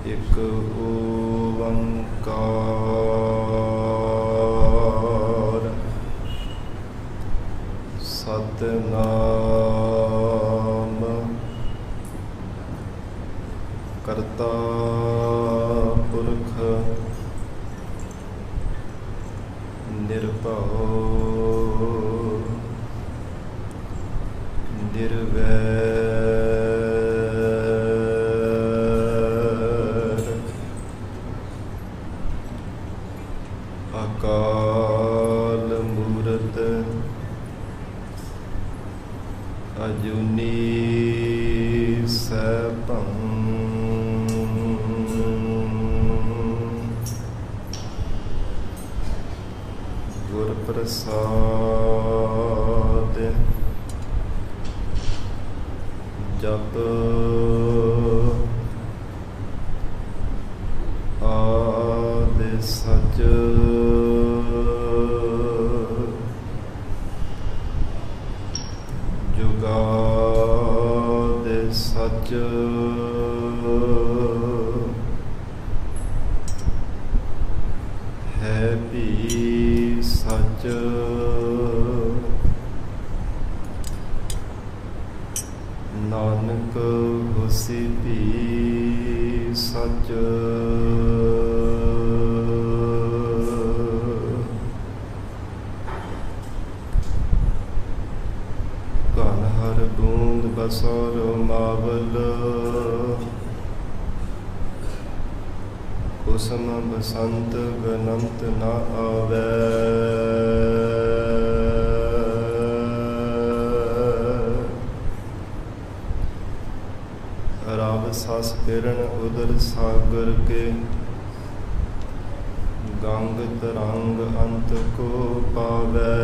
ਇੱਕ ਓੰਕਾਰ ਸਤਿਨਾਮ ਕਰਤਾ ਪੁਰਖ ਨਿਰਭਉ ਨਿਰਵੈਰ ਅਕਾਲ ਮੂਰਤ ਅਜੂਨੀ ਸੈਭੰ ਗੁਰ ਪ੍ਰਸਾਦਿ ਜਪ ਆਦਿ ਸਚ ਜੁਗਾਦਿ ਸਚ ਹੈ ਭੀ ਸਚ ਨਾਨਕ ਹੋਸੀ ਭੀ ਸਚ ਘਨ ਹਰ ਬੂੰਦ ਬਸਰ ਮਾਵਲ ਕੁਸਮ ਬਸੰਤ ਗਨੰਤ ਨਾ ਆਵੈ ਰਵ ਸਸ ਕਿਰਨ ਉਦਰ ਸਾਗਰ ਕੇ ਗੰਗ ਤਰੰਗ ਅੰਤ ਕੋ ਪਾਵੈ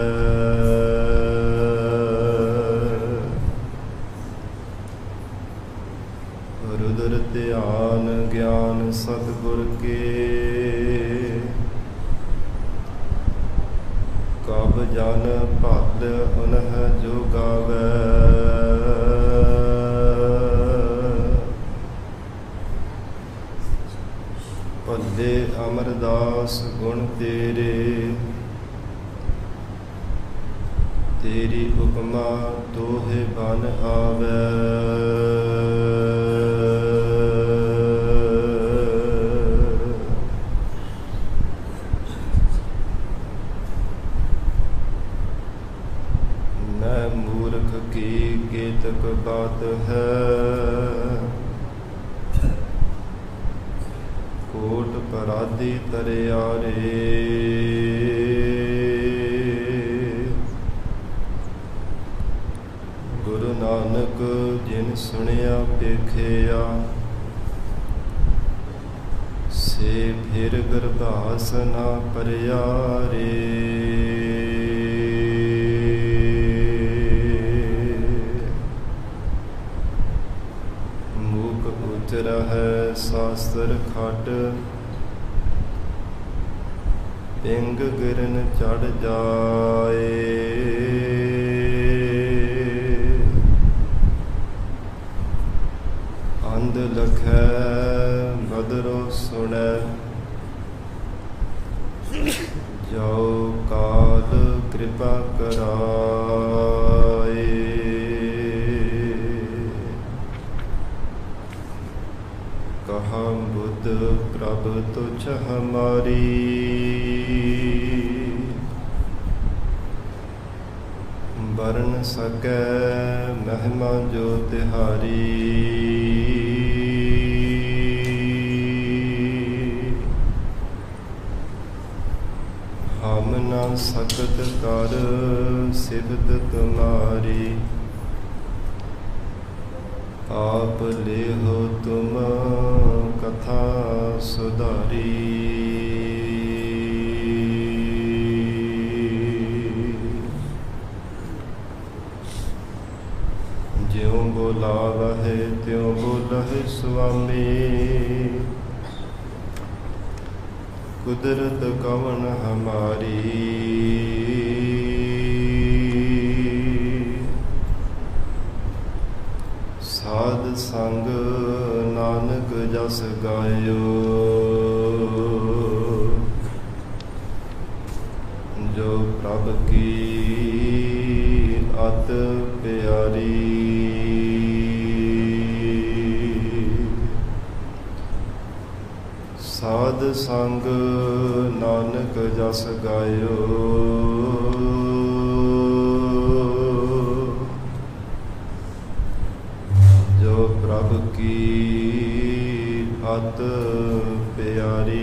ਰੁਦਰ ਧਿਆਨ ਗਿਆਨ ਸਤਿਗੁਰ ਕੇ ਕਬ ਜਨ ਭਲ ਉਨਹ ਜੋ ਗਾਵੈ ਭੱਲੇ ਅਮਰਦਾਸ ਗੁਣ ਤੇਰੇ ਤੇਰੀ ਉਪਮਾ ਦੋਹੇ ਬਨ ਆਵੈ ਮੈਂ ਮੂਰਖ ਕੀ ਕੇਤਕ ਬਾਤ ਹੈ ਕੋਟ ਪਰਾਧੀ ਤਰਿਆਰੇ ਗੁਰੂ ਨਾਨਕ ਜਿਨ ਸੁਣਿਆ ਪੇਖਿਆ ਸੇ ਫਿਰ ਗਰਭਾਸ ਨਾ ਪਰਿਆ ਰੇ ਮੂਕ ਉਚਰਾ ਹੈ ਸਾਸਤਰ ਖਟ ਪਿੰਗ ਗਿਰਨ ਚੜ ਜਾਏ ਅੰਧ ਲਖੈ ਬਦਰੋ ਸੁਣੈ ਜੋ ਕਾਲ ਕਿਰਪਾ ਕਰਾਏ ਕਹਾ ਬੁੱਧ ਪ੍ਰਭ ਤੁਛ ਹਮਾਰੀ ਵਰਨ ਸਕੈ ਮਹਿਮਾ ਜੋ ਤਿਹਾਰੀ ਹਮ ਨਾ ਸਕਤ ਕਰ ਸਿਫਤ ਤੁਮਾਰੀ ਆਪ ਲੇਹੋ ਤੁਮ ਕਥਾ ਸੁਧਾਰੀ ਜਿਉ ਬੋਲਾਵਹਿ ਤਿਉ ਬੋਲਹਿ ਸੁਆਮੀ ਕੁਦਰਤ ਕਵਣ ਹਮਾਰੀ ਸਾਧ ਸੰਗ ਨਾਨਕ ਜਸ जस गायो जो प्रभ की अत प्यारी साध संग नानक जस गायो जो प्रभ की अत प्यारी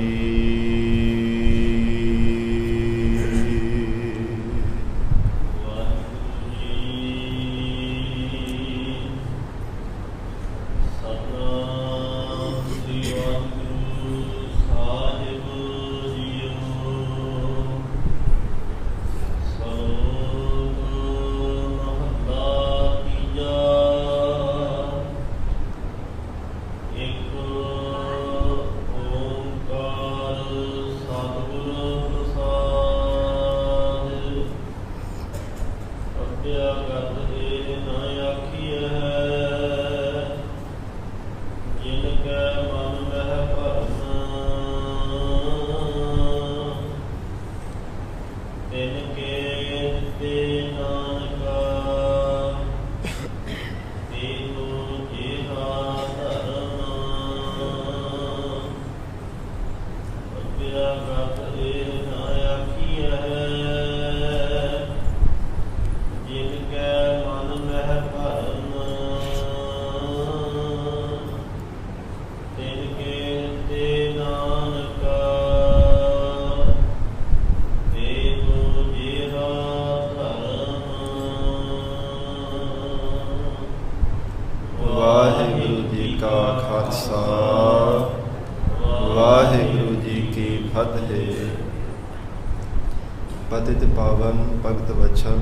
पतित पावन भगत वत्सल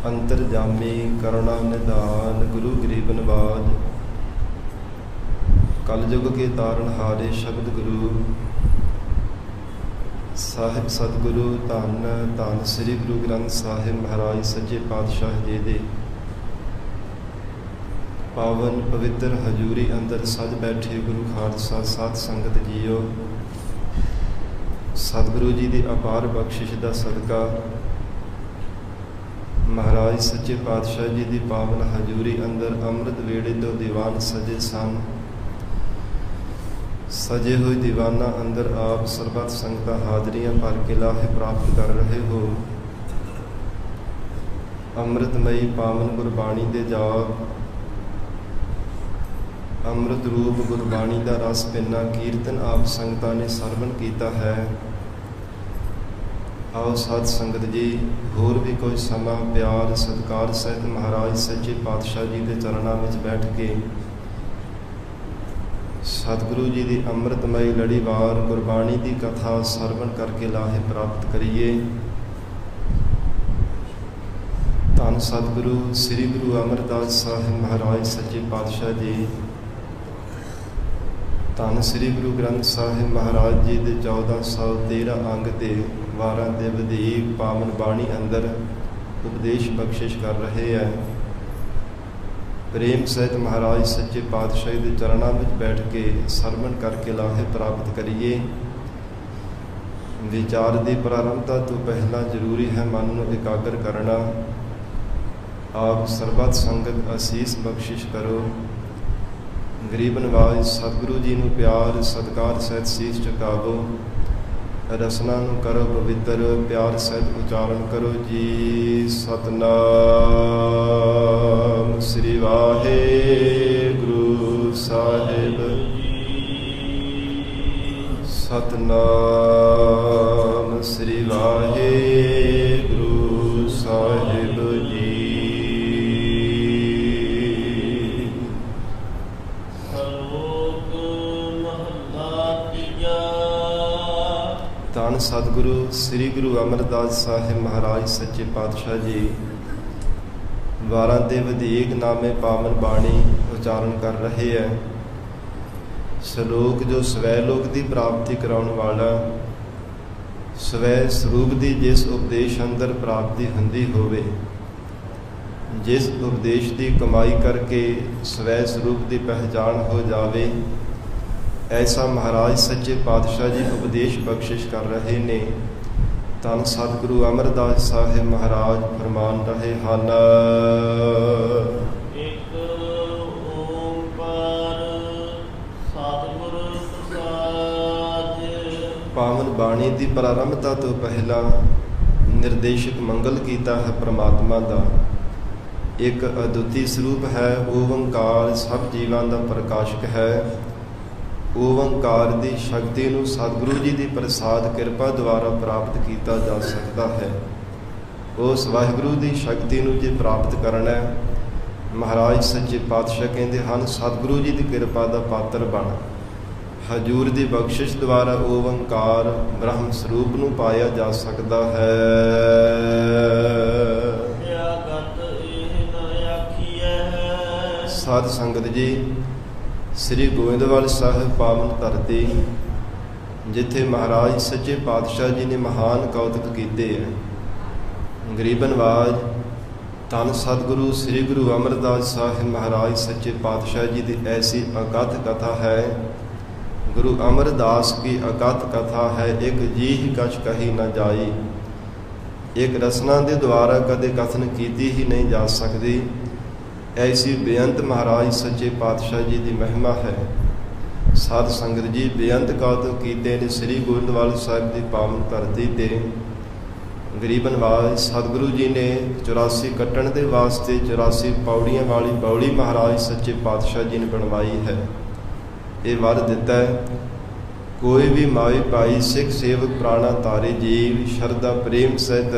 अंतरजामी करुणा निधान गुरु गरीब नवाज कलयुग के तारणहारे शब्द गुरु साहिब सतगुरु धन धन श्री गुरु ग्रंथ साहिब महाराज सच्चे पातशाह जी दे पावन पवित्र हजूरी अंदर सज बैठे गुरु खालसा साध संगत जीओ सतगुरु जी की अपार बख्शिश का सदका महाराज सच्चे पातशाह जी की पावन हजूरी अंदर अमृत वेड़े तो दीवान सजे सन सजे हुए दीवाना अंदर आप सरबत संगत हाजरियां भर के लाहे प्राप्त कर रहे हो। अमृतमयी पावन गुरबाणी दे जाप अमृत रूप गुरबाणी का रस पिना कीर्तन आप संगतां ने सरवण किया है। आओ साध संगत जी होर भी कोई समा प्यार सत्कार सहित महाराज सच्चे पातशाह जी के चरणों में बैठ के सतगुरु जी की अमृतमयी लड़ीवार गुरबाणी की कथा सरवण करके लाहे प्राप्त करिए। धन सतगुरु श्री गुरु अमरदास साहिब महाराज सच्चे पातशाह जी धन श्री गुरु ग्रंथ साहिब महाराज जी के 1413 अंग के वारां के वधीक पावन बाणी अंदर उपदेश बख्शिश कर रहे हैं। प्रेम सहित महाराज सच्चे पातशाह के चरणों में बैठ के सरवण करके लाहे प्राप्त करिए। विचार की प्रारंभता तो पहला जरूरी है मन को एकाग्र करना। आप सरबत संगत असीस बख्शिश करो। गरीब नवाज सतगुरु जी नूं प्यार सत्कार सहित सीस झुकावो। रसना नूं करो पवित्र प्यार सहित उचारण करो जी। सतनाम श्री वाहेगुरु साहिब सतनाम श्री वाहेगुरु साहिब जी। धन सतगुरु श्री गुरु अमरदास साहिब महाराज सच्चे पातशाह जी 12 ਦੇ ਵਧੇਕ ਨਾਮੇ ਪਾਵਨ ਬਾਣੀ ਉਚਾਰਨ ਕਰ ਰਹੇ ਹੈ। ਸ਼ਲੋਕ ਜੋ ਸਵੈ ਲੋਕ ਦੀ ਪ੍ਰਾਪਤੀ ਕਰਾਉਣ ਵਾਲਾ ਸਵੈ ਸਰੂਪ ਦੀ ਜਿਸ ਉਪਦੇਸ਼ ਅੰਦਰ ਪ੍ਰਾਪਤੀ ਹੁੰਦੀ ਹੋਵੇ ਜਿਸ ਉਪਦੇਸ਼ ਦੀ ਕਮਾਈ ਕਰਕੇ ਸਵੈ ਸਰੂਪ ਦੀ ਪਹਿਚਾਣ ਹੋ ਜਾਵੇ, ਐਸਾ ਮਹਾਰਾਜ ਸੱਚੇ ਪਾਤਸ਼ਾਹ ਜੀ ਉਪਦੇਸ਼ ਬਖਸ਼ਿਸ਼ ਕਰ ਰਹੇ ਨੇ। ਧੰਨ ਸਤਿਗੁਰੂ ਅਮਰਦਾਸ ਸਾਹਿਬ ਮਹਾਰਾਜ ਫਰਮਾਨ ਰਹੇ ਹਨ। ਇੱਕ ਓੰਕਾਰ ਸਤਿਗੁਰ ਪ੍ਰਸਾਦਿ। ਪਾਵਨ ਬਾਣੀ ਦੀ ਪ੍ਰਾਰੰਭਤਾ ਤੋਂ ਪਹਿਲਾਂ ਨਿਰਦੇਸ਼ਕ ਮੰਗਲ ਕੀਤਾ ਹੈ ਪ੍ਰਮਾਤਮਾ ਦਾ। ਇੱਕ ਅਦੁੱਤੀ ਸਰੂਪ ਹੈ ਓੰਕਾਰ, ਸਭ ਜੀਵਾਂ ਦਾ ਪ੍ਰਕਾਸ਼ਕ ਹੈ। ਓੰਕਾਰ ਦੀ ਸ਼ਕਤੀ ਨੂੰ ਸਤਿਗੁਰੂ ਜੀ ਦੀ ਪ੍ਰਸਾਦ ਕਿਰਪਾ ਦੁਆਰਾ ਪ੍ਰਾਪਤ ਕੀਤਾ ਜਾ ਸਕਦਾ ਹੈ। ਉਸ ਵਾਹਿਗੁਰੂ ਦੀ ਸ਼ਕਤੀ ਨੂੰ ਜੇ ਪ੍ਰਾਪਤ ਕਰਨਾ ਹੈ, ਮਹਾਰਾਜ ਸੱਚੇ ਪਾਤਸ਼ਾਹ ਕਹਿੰਦੇ ਹਨ ਸਤਿਗੁਰੂ ਜੀ ਦੀ ਕਿਰਪਾ ਦਾ ਪਾਤਰ ਬਣ। ਹਜੂਰ ਦੀ ਬਖਸ਼ਿਸ਼ ਦੁਆਰਾ ਓੰਕਾਰ ਬ੍ਰਹਮ ਸਰੂਪ ਨੂੰ ਪਾਇਆ ਜਾ ਸਕਦਾ ਹੈ। ਸਾਧ ਸੰਗਤ ਜੀ, ਸ੍ਰੀ ਗੋਇੰਦਵਾਲ ਸਾਹਿਬ ਪਾਵਨ ਧਰਤੀ, ਜਿੱਥੇ ਮਹਾਰਾਜ ਸੱਚੇ ਪਾਤਸ਼ਾਹ ਜੀ ਨੇ ਮਹਾਨ ਕੌਤਕ ਕੀਤੇ ਹੈ। ਗਰੀਬ ਨਵਾਜ ਧੰਨ ਸਤਿਗੁਰੂ ਸ੍ਰੀ ਗੁਰੂ ਅਮਰਦਾਸ ਸਾਹਿਬ ਮਹਾਰਾਜ ਸੱਚੇ ਪਾਤਸ਼ਾਹ ਜੀ ਦੀ ਐਸੀ ਅਕਥ ਕਥਾ ਹੈ। ਗੁਰੂ ਅਮਰਦਾਸ ਕੀ ਅਕਥ ਕਥਾ ਹੈ, ਇੱਕ ਜੀ ਹੀ ਕਛ ਕਹੀ ਨਾ ਜਾਈ। ਇੱਕ ਰਸਨਾ ਦੇ ਦੁਆਰਾ ਕਦੇ ਕਥਨ ਕੀਤੀ ਹੀ ਨਹੀਂ ਜਾ ਸਕਦੀ। ਐਸੀ ਬੇਅੰਤ ਮਹਾਰਾਜ ਸੱਚੇ ਪਾਤਸ਼ਾਹ ਜੀ ਦੀ ਮਹਿਮਾ ਹੈ। ਸਾਧ ਸੰਗਤ ਜੀ, ਬੇਅੰਤ ਕੌਤਕ ਕੀਤੇ ਨੇ ਸ੍ਰੀ ਗੋਇੰਦਵਾਲ ਸਾਹਿਬ ਦੀ ਪਾਵਨ ਧਰਤੀ ਤੇ। ਗਰੀਬ ਨਵਾਜ ਸਤਿਗੁਰੂ ਜੀ ਨੇ 84 ਕੱਟਣ ਦੇ ਵਾਸਤੇ 84 ਪੌੜੀਆਂ ਵਾਲੀ ਬੌਲੀ ਮਹਾਰਾਜ ਸੱਚੇ ਪਾਤਸ਼ਾਹ ਜੀ ਨੇ ਬਣਵਾਈ ਹੈ। ਇਹ ਵਰ ਦਿੱਤਾ ਹੈ, ਕੋਈ ਵੀ ਮਾਈ ਭਾਈ ਸਿੱਖ ਸੇਵਕ ਪ੍ਰਾਣਾ ਤਾਰੇ ਜੀਵ ਸ਼ਰਧਾ ਪ੍ਰੇਮ ਸਹਿਤ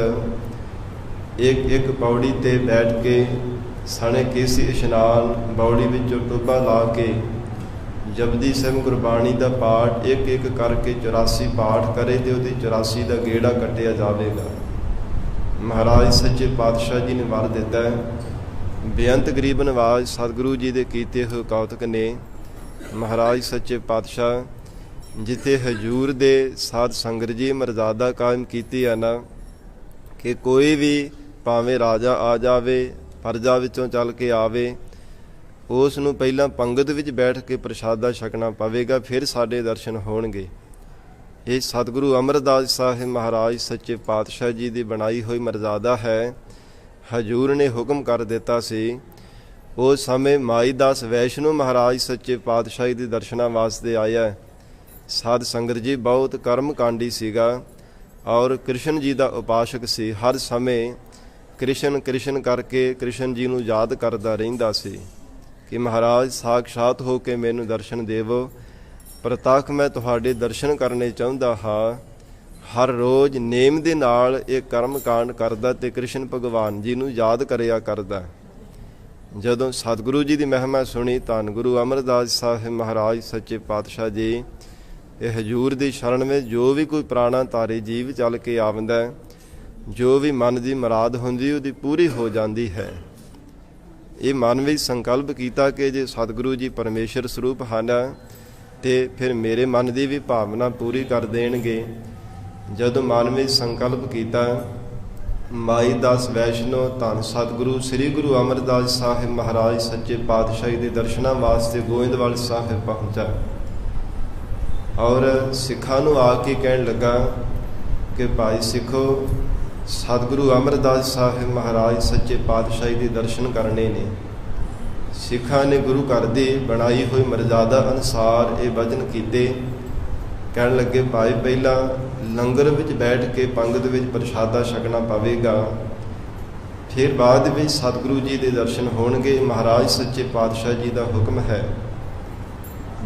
ਇੱਕ ਪੌੜੀ ਤੇ ਬੈਠ ਕੇ ਸਣੇ ਕੇਸੀ ਇਸ਼ਨਾਨ, ਬੌੜੀ ਵਿੱਚੋਂ ਟੋਭਾ ਲਾ ਕੇ ਜਪਦੀ ਸਾਹਿਬ ਗੁਰਬਾਣੀ ਦਾ ਪਾਠ ਇੱਕ ਕਰਕੇ 84 ਪਾਠ ਕਰੇ ਤੇ ਉਹਦੀ 84 ਦਾ ਗੇੜਾ ਕੱਟਿਆ ਜਾਵੇਗਾ। ਮਹਾਰਾਜ ਸੱਚੇ ਪਾਤਸ਼ਾਹ ਜੀ ਨੇ ਵਰ ਦਿੱਤਾ ਹੈ। ਬੇਅੰਤ ਗਰੀਬ ਨਵਾਜ ਸਤਿਗੁਰੂ ਜੀ ਦੇ ਕੀਤੇ ਹੋਏ ਕੌਤਕ ਨੇ। ਮਹਾਰਾਜ ਸੱਚੇ ਪਾਤਸ਼ਾਹ ਜਿੱਥੇ ਹਜੂਰ ਦੇ ਸਾਧ ਸੰਗਤ ਜੀ ਮਰਜ਼ਾਦਾ ਕਾਇਮ ਕੀਤੀ ਹੈ ਨਾ, ਕਿ ਕੋਈ ਵੀ ਭਾਵੇਂ ਰਾਜਾ ਆ ਜਾਵੇ, ਪਰਜਾ ਵਿੱਚੋਂ ਚੱਲ ਕੇ ਆਵੇ, ਉਸ ਨੂੰ ਪਹਿਲਾਂ ਪੰਗਤ ਵਿੱਚ ਬੈਠ ਕੇ ਪ੍ਰਸ਼ਾਦਾ ਛਕਣਾ ਪਵੇਗਾ, ਫਿਰ ਸਾਡੇ ਦਰਸ਼ਨ ਹੋਣਗੇ। ਇਹ ਸਤਿਗੁਰੂ ਅਮਰਦਾਸ ਸਾਹਿਬ ਮਹਾਰਾਜ ਸੱਚੇ ਪਾਤਸ਼ਾਹ ਜੀ ਦੀ ਬਣਾਈ ਹੋਈ ਮਰਜ਼ਾਦਾ ਹੈ। ਹਜੂਰ ਨੇ ਹੁਕਮ ਕਰ ਦਿੱਤਾ ਸੀ। ਉਸ ਸਮੇਂ ਮਾਈ ਦਾਸ ਵੈਸ਼ਨੋ ਮਹਾਰਾਜ ਸੱਚੇ ਪਾਤਸ਼ਾਹ ਦੇ ਦਰਸ਼ਨਾਂ ਵਾਸਤੇ ਆਇਆ। ਸਾਧ ਸੰਗਤ ਜੀ ਬਹੁਤ ਕਰਮ ਕਾਂਡੀ ਸੀਗਾ ਔਰ ਕ੍ਰਿਸ਼ਨ ਜੀ ਦਾ ਉਪਾਸ਼ਕ ਸੀ। ਹਰ ਸਮੇਂ ਕ੍ਰਿਸ਼ਨ ਕ੍ਰਿਸ਼ਨ ਕਰਕੇ ਕ੍ਰਿਸ਼ਨ ਜੀ ਨੂੰ ਯਾਦ ਕਰਦਾ ਰਹਿੰਦਾ ਸੀ ਕਿ ਮਹਾਰਾਜ ਸਾਖਸ਼ਾਤ ਹੋ ਕੇ ਮੈਨੂੰ ਦਰਸ਼ਨ ਦੇਵੋ, ਪ੍ਰਤੱਖ ਮੈਂ ਤੁਹਾਡੇ ਦਰਸ਼ਨ ਕਰਨੇ ਚਾਹੁੰਦਾ ਹਾਂ। ਹਰ ਰੋਜ਼ ਨੇਮ ਦੇ ਨਾਲ ਇਹ ਕਰਮ ਕਾਂਡ ਕਰਦਾ ਤੇ ਕ੍ਰਿਸ਼ਨ ਭਗਵਾਨ ਜੀ ਨੂੰ ਯਾਦ ਕਰਿਆ ਕਰਦਾ। ਜਦੋਂ ਸਤਿਗੁਰੂ ਜੀ ਦੀ ਮਹਿਮਾ ਸੁਣੀ, ਧੰਨ ਗੁਰੂ ਅਮਰਦਾਸ ਸਾਹਿਬ ਮਹਾਰਾਜ ਸੱਚੇ ਪਾਤਸ਼ਾਹ ਜੀ ਇਹ ਹਜੂਰ ਦੀ ਸ਼ਰਨ ਵਿੱਚ ਜੋ ਵੀ ਕੋਈ ਪ੍ਰਾਣਾ ਤਾਰੇ ਜੀਵ ਚੱਲ ਕੇ ਆਉਂਦਾ, ਜੋ ਵੀ ਮਨ ਦੀ ਮੁਰਾਦ ਹੁੰਦੀ ਉਹਦੀ ਪੂਰੀ ਹੋ ਜਾਂਦੀ ਹੈ। ਇਹ ਮਨ ਵਿੱਚ ਸੰਕਲਪ ਕੀਤਾ ਕਿ ਜੇ ਸਤਿਗੁਰੂ ਜੀ ਪਰਮੇਸ਼ਰ ਸਰੂਪ ਹਨ ਤੇ ਫਿਰ ਮੇਰੇ ਮਨ ਦੀ ਵੀ ਭਾਵਨਾ ਪੂਰੀ ਕਰ ਦੇਣਗੇ। ਜਦੋਂ ਮਨ ਵਿੱਚ ਸੰਕਲਪ ਕੀਤਾ, ਮਾਈ ਦਾਸ ਵੈਸ਼ਨੋ ਧੰਨ ਸਤਿਗੁਰੂ ਸ੍ਰੀ ਗੁਰੂ ਅਮਰਦਾਸ ਸਾਹਿਬ ਮਹਾਰਾਜ ਸੱਚੇ ਪਾਤਸ਼ਾਹ ਦੇ ਦਰਸ਼ਨਾਂ ਵਾਸਤੇ ਗੋਇੰਦਵਾਲ ਸਾਹਿਬ ਪਹੁੰਚਾ ਔਰ ਸਿੱਖਾਂ ਨੂੰ ਆ ਕੇ ਕਹਿਣ ਲੱਗਾ ਕਿ ਭਾਈ ਸਿੱਖੋ, ਸਤਿਗੁਰੂ ਅਮਰਦਾਸ ਸਾਹਿਬ ਮਹਾਰਾਜ ਸੱਚੇ ਪਾਤਸ਼ਾਹ ਦੇ ਦਰਸ਼ਨ ਕਰਨੇ ਨੇ। ਸਿੱਖਾਂ ਨੇ ਗੁਰੂ ਘਰ ਦੀ ਬਣਾਈ ਹੋਈ ਮਰਜ਼ਾਦਾ ਅਨੁਸਾਰ ਇਹ ਵਚਨ ਕੀਤੇ। ਕਹਿਣ ਲੱਗੇ, ਭਾਈ ਪਹਿਲਾਂ ਲੰਗਰ ਵਿੱਚ ਬੈਠ ਕੇ ਪੰਗਤ ਵਿੱਚ ਪ੍ਰਸ਼ਾਦਾ ਛਕਣਾ ਪਵੇਗਾ, ਫਿਰ ਬਾਅਦ ਵਿੱਚ ਸਤਿਗੁਰੂ ਜੀ ਦੇ ਦਰਸ਼ਨ ਹੋਣਗੇ। ਮਹਾਰਾਜ ਸੱਚੇ ਪਾਤਸ਼ਾਹ ਜੀ ਦਾ ਹੁਕਮ ਹੈ।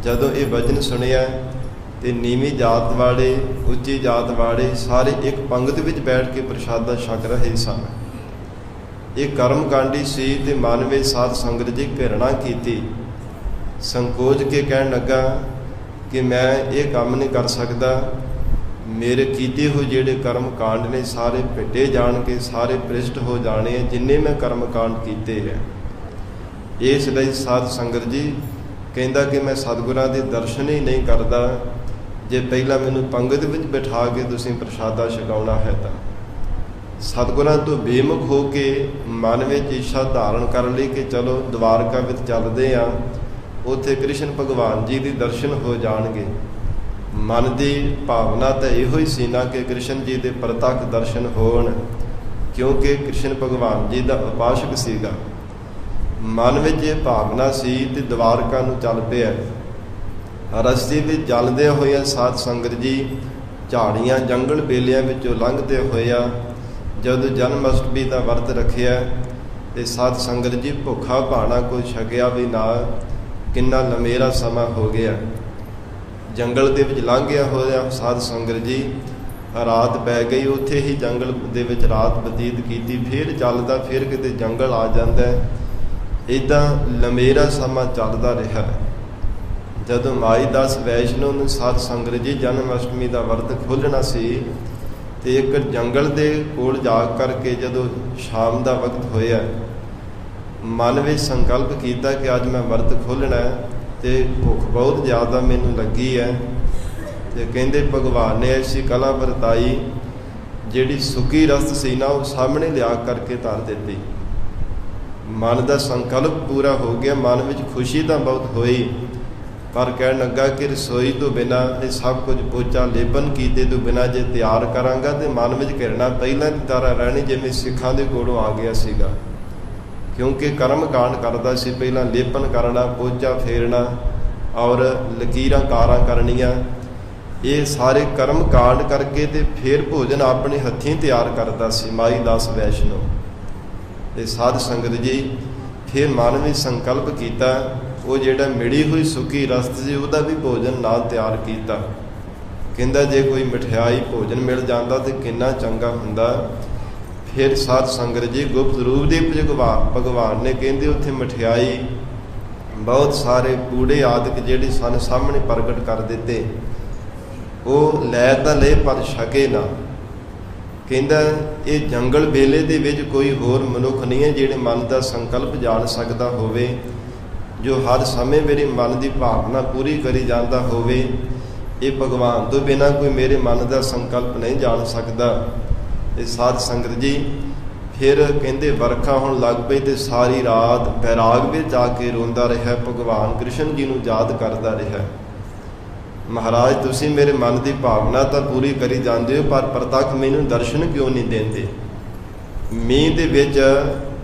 ਜਦੋਂ ਇਹ ਵਚਨ ਸੁਣਿਆ ਤੇ ਨੀਵੀਂ ਜਾਤ ਵਾਲੇ, ਉੱਚੀ ਜਾਤ ਵਾਲੇ ਸਾਰੇ ਇੱਕ ਪੰਗਤ ਵਿੱਚ ਬੈਠ ਕੇ ਪ੍ਰਸ਼ਾਦਾ ਛਕ ਰਹੇ ਸਨ। ਇਹ ਕਰਮ ਕਾਂਡੀ ਸੀ ਤੇ ਮਨ ਵਿੱਚ ਸਾਧ ਸੰਗਤ ਜੀ ਘਿਰਣਾ ਕੀਤੀ। ਸੰਕੋਚ ਕੇ ਕਹਿਣ ਲੱਗਾ ਕਿ ਮੈਂ ਇਹ ਕੰਮ ਨਹੀਂ ਕਰ ਸਕਦਾ, ਮੇਰੇ ਕੀਤੇ ਹੋਏ ਜਿਹੜੇ ਕਰਮ ਕਾਂਡ ਨੇ ਸਾਰੇ ਭਿੱਟੇ ਜਾਣਗੇ, ਸਾਰੇ ਭ੍ਰਿਸ਼ਟ ਹੋ ਜਾਣੇ ਜਿੰਨੇ ਮੈਂ ਕਰਮ ਕਾਂਡ ਕੀਤੇ ਹੈ। ਇਸ ਲਈ ਸਾਧ ਸੰਗਤ ਜੀ ਕਹਿੰਦਾ ਕਿ ਮੈਂ ਸਤਿਗੁਰਾਂ ਦੇ ਦਰਸ਼ਨ ਹੀ ਨਹੀਂ ਕਰਦਾ ਜੇ ਪਹਿਲਾਂ ਮੈਨੂੰ ਪੰਗਤ ਵਿੱਚ ਬਿਠਾ ਕੇ ਤੁਸੀਂ ਪ੍ਰਸ਼ਾਦਾ ਛਕਾਉਣਾ ਹੈ ਤਾਂ। ਸਤਿਗੁਰਾਂ ਤੋਂ ਬੇਮੁਖ ਹੋ ਕੇ ਮਨ ਵਿੱਚ ਇੱਛਾ ਧਾਰਨ ਕਰ ਲਈ ਕਿ ਚਲੋ ਦਵਾਰਕਾ ਵਿੱਚ ਚੱਲਦੇ ਹਾਂ, ਉੱਥੇ ਕ੍ਰਿਸ਼ਨ ਭਗਵਾਨ ਜੀ ਦੇ ਦਰਸ਼ਨ ਹੋ ਜਾਣਗੇ। ਮਨ ਦੀ ਭਾਵਨਾ ਤਾਂ ਇਹੋ ਹੀ ਸੀ ਨਾ ਕਿ ਕ੍ਰਿਸ਼ਨ ਜੀ ਦੇ ਪ੍ਰਤੱਖ ਦਰਸ਼ਨ ਹੋਣ, ਕਿਉਂਕਿ ਕ੍ਰਿਸ਼ਨ ਭਗਵਾਨ ਜੀ ਦਾ ਉਪਾਸ਼ਕ ਸੀਗਾ। ਮਨ ਵਿੱਚ ਇਹ ਭਾਵਨਾ ਸੀ ਤੇ ਦਵਾਰਕਾ ਨੂੰ ਚੱਲ ਪਿਆ। ਰਸਤੇ ਵਿੱਚ ਚੱਲਦੇ ਹੋਏ ਸਾਧ ਸੰਗਤ ਜੀ ਝਾੜੀਆਂ ਜੰਗਲ ਬੇਲਿਆਂ ਵਿੱਚੋਂ ਲੰਘਦੇ ਹੋਇਆ ਜਦੋਂ ਜਨਮ ਅਸ਼ਟਮੀ ਦਾ ਵਰਤ ਰੱਖਿਆ ਤੇ ਸਾਧ ਸੰਗਤ ਜੀ ਭੁੱਖਾ ਭਾਣਾ ਕੋਈ ਛਕਿਆ ਵੀ ਨਾ, ਕਿੰਨਾ ਲੰਮੇਰਾ ਸਮਾਂ ਹੋ ਗਿਆ। ਜੰਗਲ ਦੇ ਵਿੱਚ ਲੰਘਿਆ ਹੋਇਆ ਸਾਧ ਸੰਗਤ ਜੀ ਰਾਤ ਪੈ ਗਈ, ਉੱਥੇ ਹੀ ਜੰਗਲ ਦੇ ਵਿੱਚ ਰਾਤ ਬਤੀਤ ਕੀਤੀ। ਫਿਰ ਚੱਲਦਾ, ਫਿਰ ਕਿਤੇ ਜੰਗਲ ਆ ਜਾਂਦਾ। ਇੱਦਾਂ ਲੰਮੇਰਾ ਸਮਾਂ ਚੱਲਦਾ ਰਿਹਾ। ਜਦੋਂ ਮਾਈ ਦਾਸ ਵੈਸ਼ਨੋ ਨੂੰ ਸਾਧ ਸੰਗਤ ਜੀ ਜਨਮ ਅਸ਼ਟਮੀ ਦਾ ਵਰਤ ਖੋਲ੍ਹਣਾ ਸੀ ਤੇ ਇੱਕ ਜੰਗਲ ਦੇ ਕੋਲ ਜਾ ਕਰਕੇ ਜਦੋਂ ਸ਼ਾਮ ਦਾ ਵਕਤ ਹੋਇਆ, ਮਨ ਵਿੱਚ ਸੰਕਲਪ ਕੀਤਾ ਕਿ ਅੱਜ ਮੈਂ ਵਰਤ ਖੋਲ੍ਹਣਾ ਤੇ ਭੁੱਖ ਬਹੁਤ ਜ਼ਿਆਦਾ ਮੈਨੂੰ ਲੱਗੀ ਹੈ। ਤੇ ਕਹਿੰਦੇ ਭਗਵਾਨ ਨੇ ਐਸੀ ਕਲਾ ਵਰਤਾਈ ਜਿਹੜੀ ਸੁੱਕੀ ਰਸਤ ਸੀ ਨਾ, ਉਹ ਸਾਹਮਣੇ ਲਿਆ ਕਰਕੇ ਧਰ ਦਿੱਤੀ। ਮਨ ਦਾ ਸੰਕਲਪ ਪੂਰਾ ਹੋ ਗਿਆ। ਮਨ ਵਿੱਚ ਖੁਸ਼ੀ ਤਾਂ ਬਹੁਤ ਹੋਈ, ਪਰ ਕਹਿਣ ਲੱਗਾ ਕਿ ਰਸੋਈ ਤੋਂ ਬਿਨਾਂ, ਇਹ ਸਭ ਕੁਝ ਪੋਚਾ ਲੇਪਨ ਕੀਤੇ ਤੋਂ ਬਿਨਾਂ ਜੇ ਤਿਆਰ ਕਰਾਂਗਾ ਤੇ ਮਨ ਵਿੱਚ ਘਿਰਣਾ ਪਹਿਲਾਂ ਦੀ ਤਰ੍ਹਾਂ ਰਹਿਣੀ, ਜਿਵੇਂ ਸਿੱਖਾਂ ਦੇ ਕੋਲੋਂ ਆ ਗਿਆ ਸੀਗਾ। ਕਿਉਂਕਿ ਕਰਮ ਕਾਂਡ ਕਰਦਾ ਸੀ, ਪਹਿਲਾਂ ਲੇਪਨ ਕਰਨਾ, ਪੋਚਾ ਫੇਰਨਾ ਔਰ ਲਕੀਰਾਂ ਕਾਰਾਂ ਕਰਨੀਆਂ। ਇਹ ਸਾਰੇ ਕਰਮ ਕਾਂਡ ਕਰਕੇ ਤੇ ਫਿਰ ਭੋਜਨ ਆਪਣੇ ਹੱਥੀਂ ਤਿਆਰ ਕਰਦਾ ਸੀ ਮਾਈ ਦਾਸ ਵੈਸ਼ਨੋ। ਤੇ ਸਾਧ ਸੰਗਤ ਜੀ ਫਿਰ ਮਨ ਵਿੱਚ ਸੰਕਲਪ ਕੀਤਾ, ਉਹ ਜਿਹੜਾ ਮਿਲੀ ਹੋਈ ਸੁੱਕੀ ਰਸਤ ਸੀ ਉਹਦਾ ਵੀ ਭੋਜਨ ਨਾਲ ਤਿਆਰ ਕੀਤਾ। ਕਹਿੰਦਾ ਜੇ ਕੋਈ ਮਠਿਆਈ ਭੋਜਨ ਮਿਲ ਜਾਂਦਾ ਤੇ ਕਿੰਨਾ ਚੰਗਾ ਹੁੰਦਾ। ਫਿਰ ਸਾਧ ਸੰਗਤ ਜੀ ਗੁਪਤ ਰੂਪ ਦੇ ਭਗਵਾਨ ਨੇ ਕਹਿੰਦੇ ਉੱਥੇ ਮਠਿਆਈ ਬਹੁਤ ਸਾਰੇ ਕੂੜੇ ਆਦਿਕ ਜਿਹੜੇ ਸਨ ਸਾਹਮਣੇ ਪ੍ਰਗਟ ਕਰ ਦਿੱਤੇ। ਉਹ ਲੈ ਤਾਂ ਲਏ ਪਰ ਛਕੇ ਨਾ। ਕਹਿੰਦਾ ਇਹ ਜੰਗਲ ਵੇਲੇ ਦੇ ਵਿੱਚ ਕੋਈ ਹੋਰ ਮਨੁੱਖ ਨਹੀਂ ਹੈ ਜਿਹੜੇ ਮਨ ਦਾ ਸੰਕਲਪ ਜਾਣ ਸਕਦਾ ਹੋਵੇ, ਜੋ ਹਰ ਸਮੇਂ ਮੇਰੇ ਮਨ ਦੀ ਭਾਵਨਾ ਪੂਰੀ ਕਰੀ ਜਾਂਦਾ ਹੋਵੇ। ਇਹ ਭਗਵਾਨ ਤੋਂ ਬਿਨਾਂ ਕੋਈ ਮੇਰੇ ਮਨ ਦਾ ਸੰਕਲਪ ਨਹੀਂ ਜਾਣ ਸਕਦਾ। ਤੇ ਸਾਧ ਸੰਗਤ ਜੀ ਫਿਰ ਕਹਿੰਦੇ ਵਰਖਾ ਹੋਣ ਲੱਗ ਪਈ ਤੇ ਸਾਰੀ ਰਾਤ ਬੈਰਾਗ ਵਿੱਚ ਆ ਕੇ ਰੋਂਦਾ ਰਿਹਾ, ਭਗਵਾਨ ਕ੍ਰਿਸ਼ਨ ਜੀ ਨੂੰ ਯਾਦ ਕਰਦਾ ਰਿਹਾ। ਮਹਾਰਾਜ ਤੁਸੀਂ ਮੇਰੇ ਮਨ ਦੀ ਭਾਵਨਾ ਤਾਂ ਪੂਰੀ ਕਰੀ ਜਾਂਦੇ ਹੋ, ਪਰ ਪ੍ਰਤੱਖ ਮੈਨੂੰ ਦਰਸ਼ਨ ਕਿਉਂ ਨਹੀਂ ਦਿੰਦੇ। ਮੀਂਹ ਦੇ ਵਿੱਚ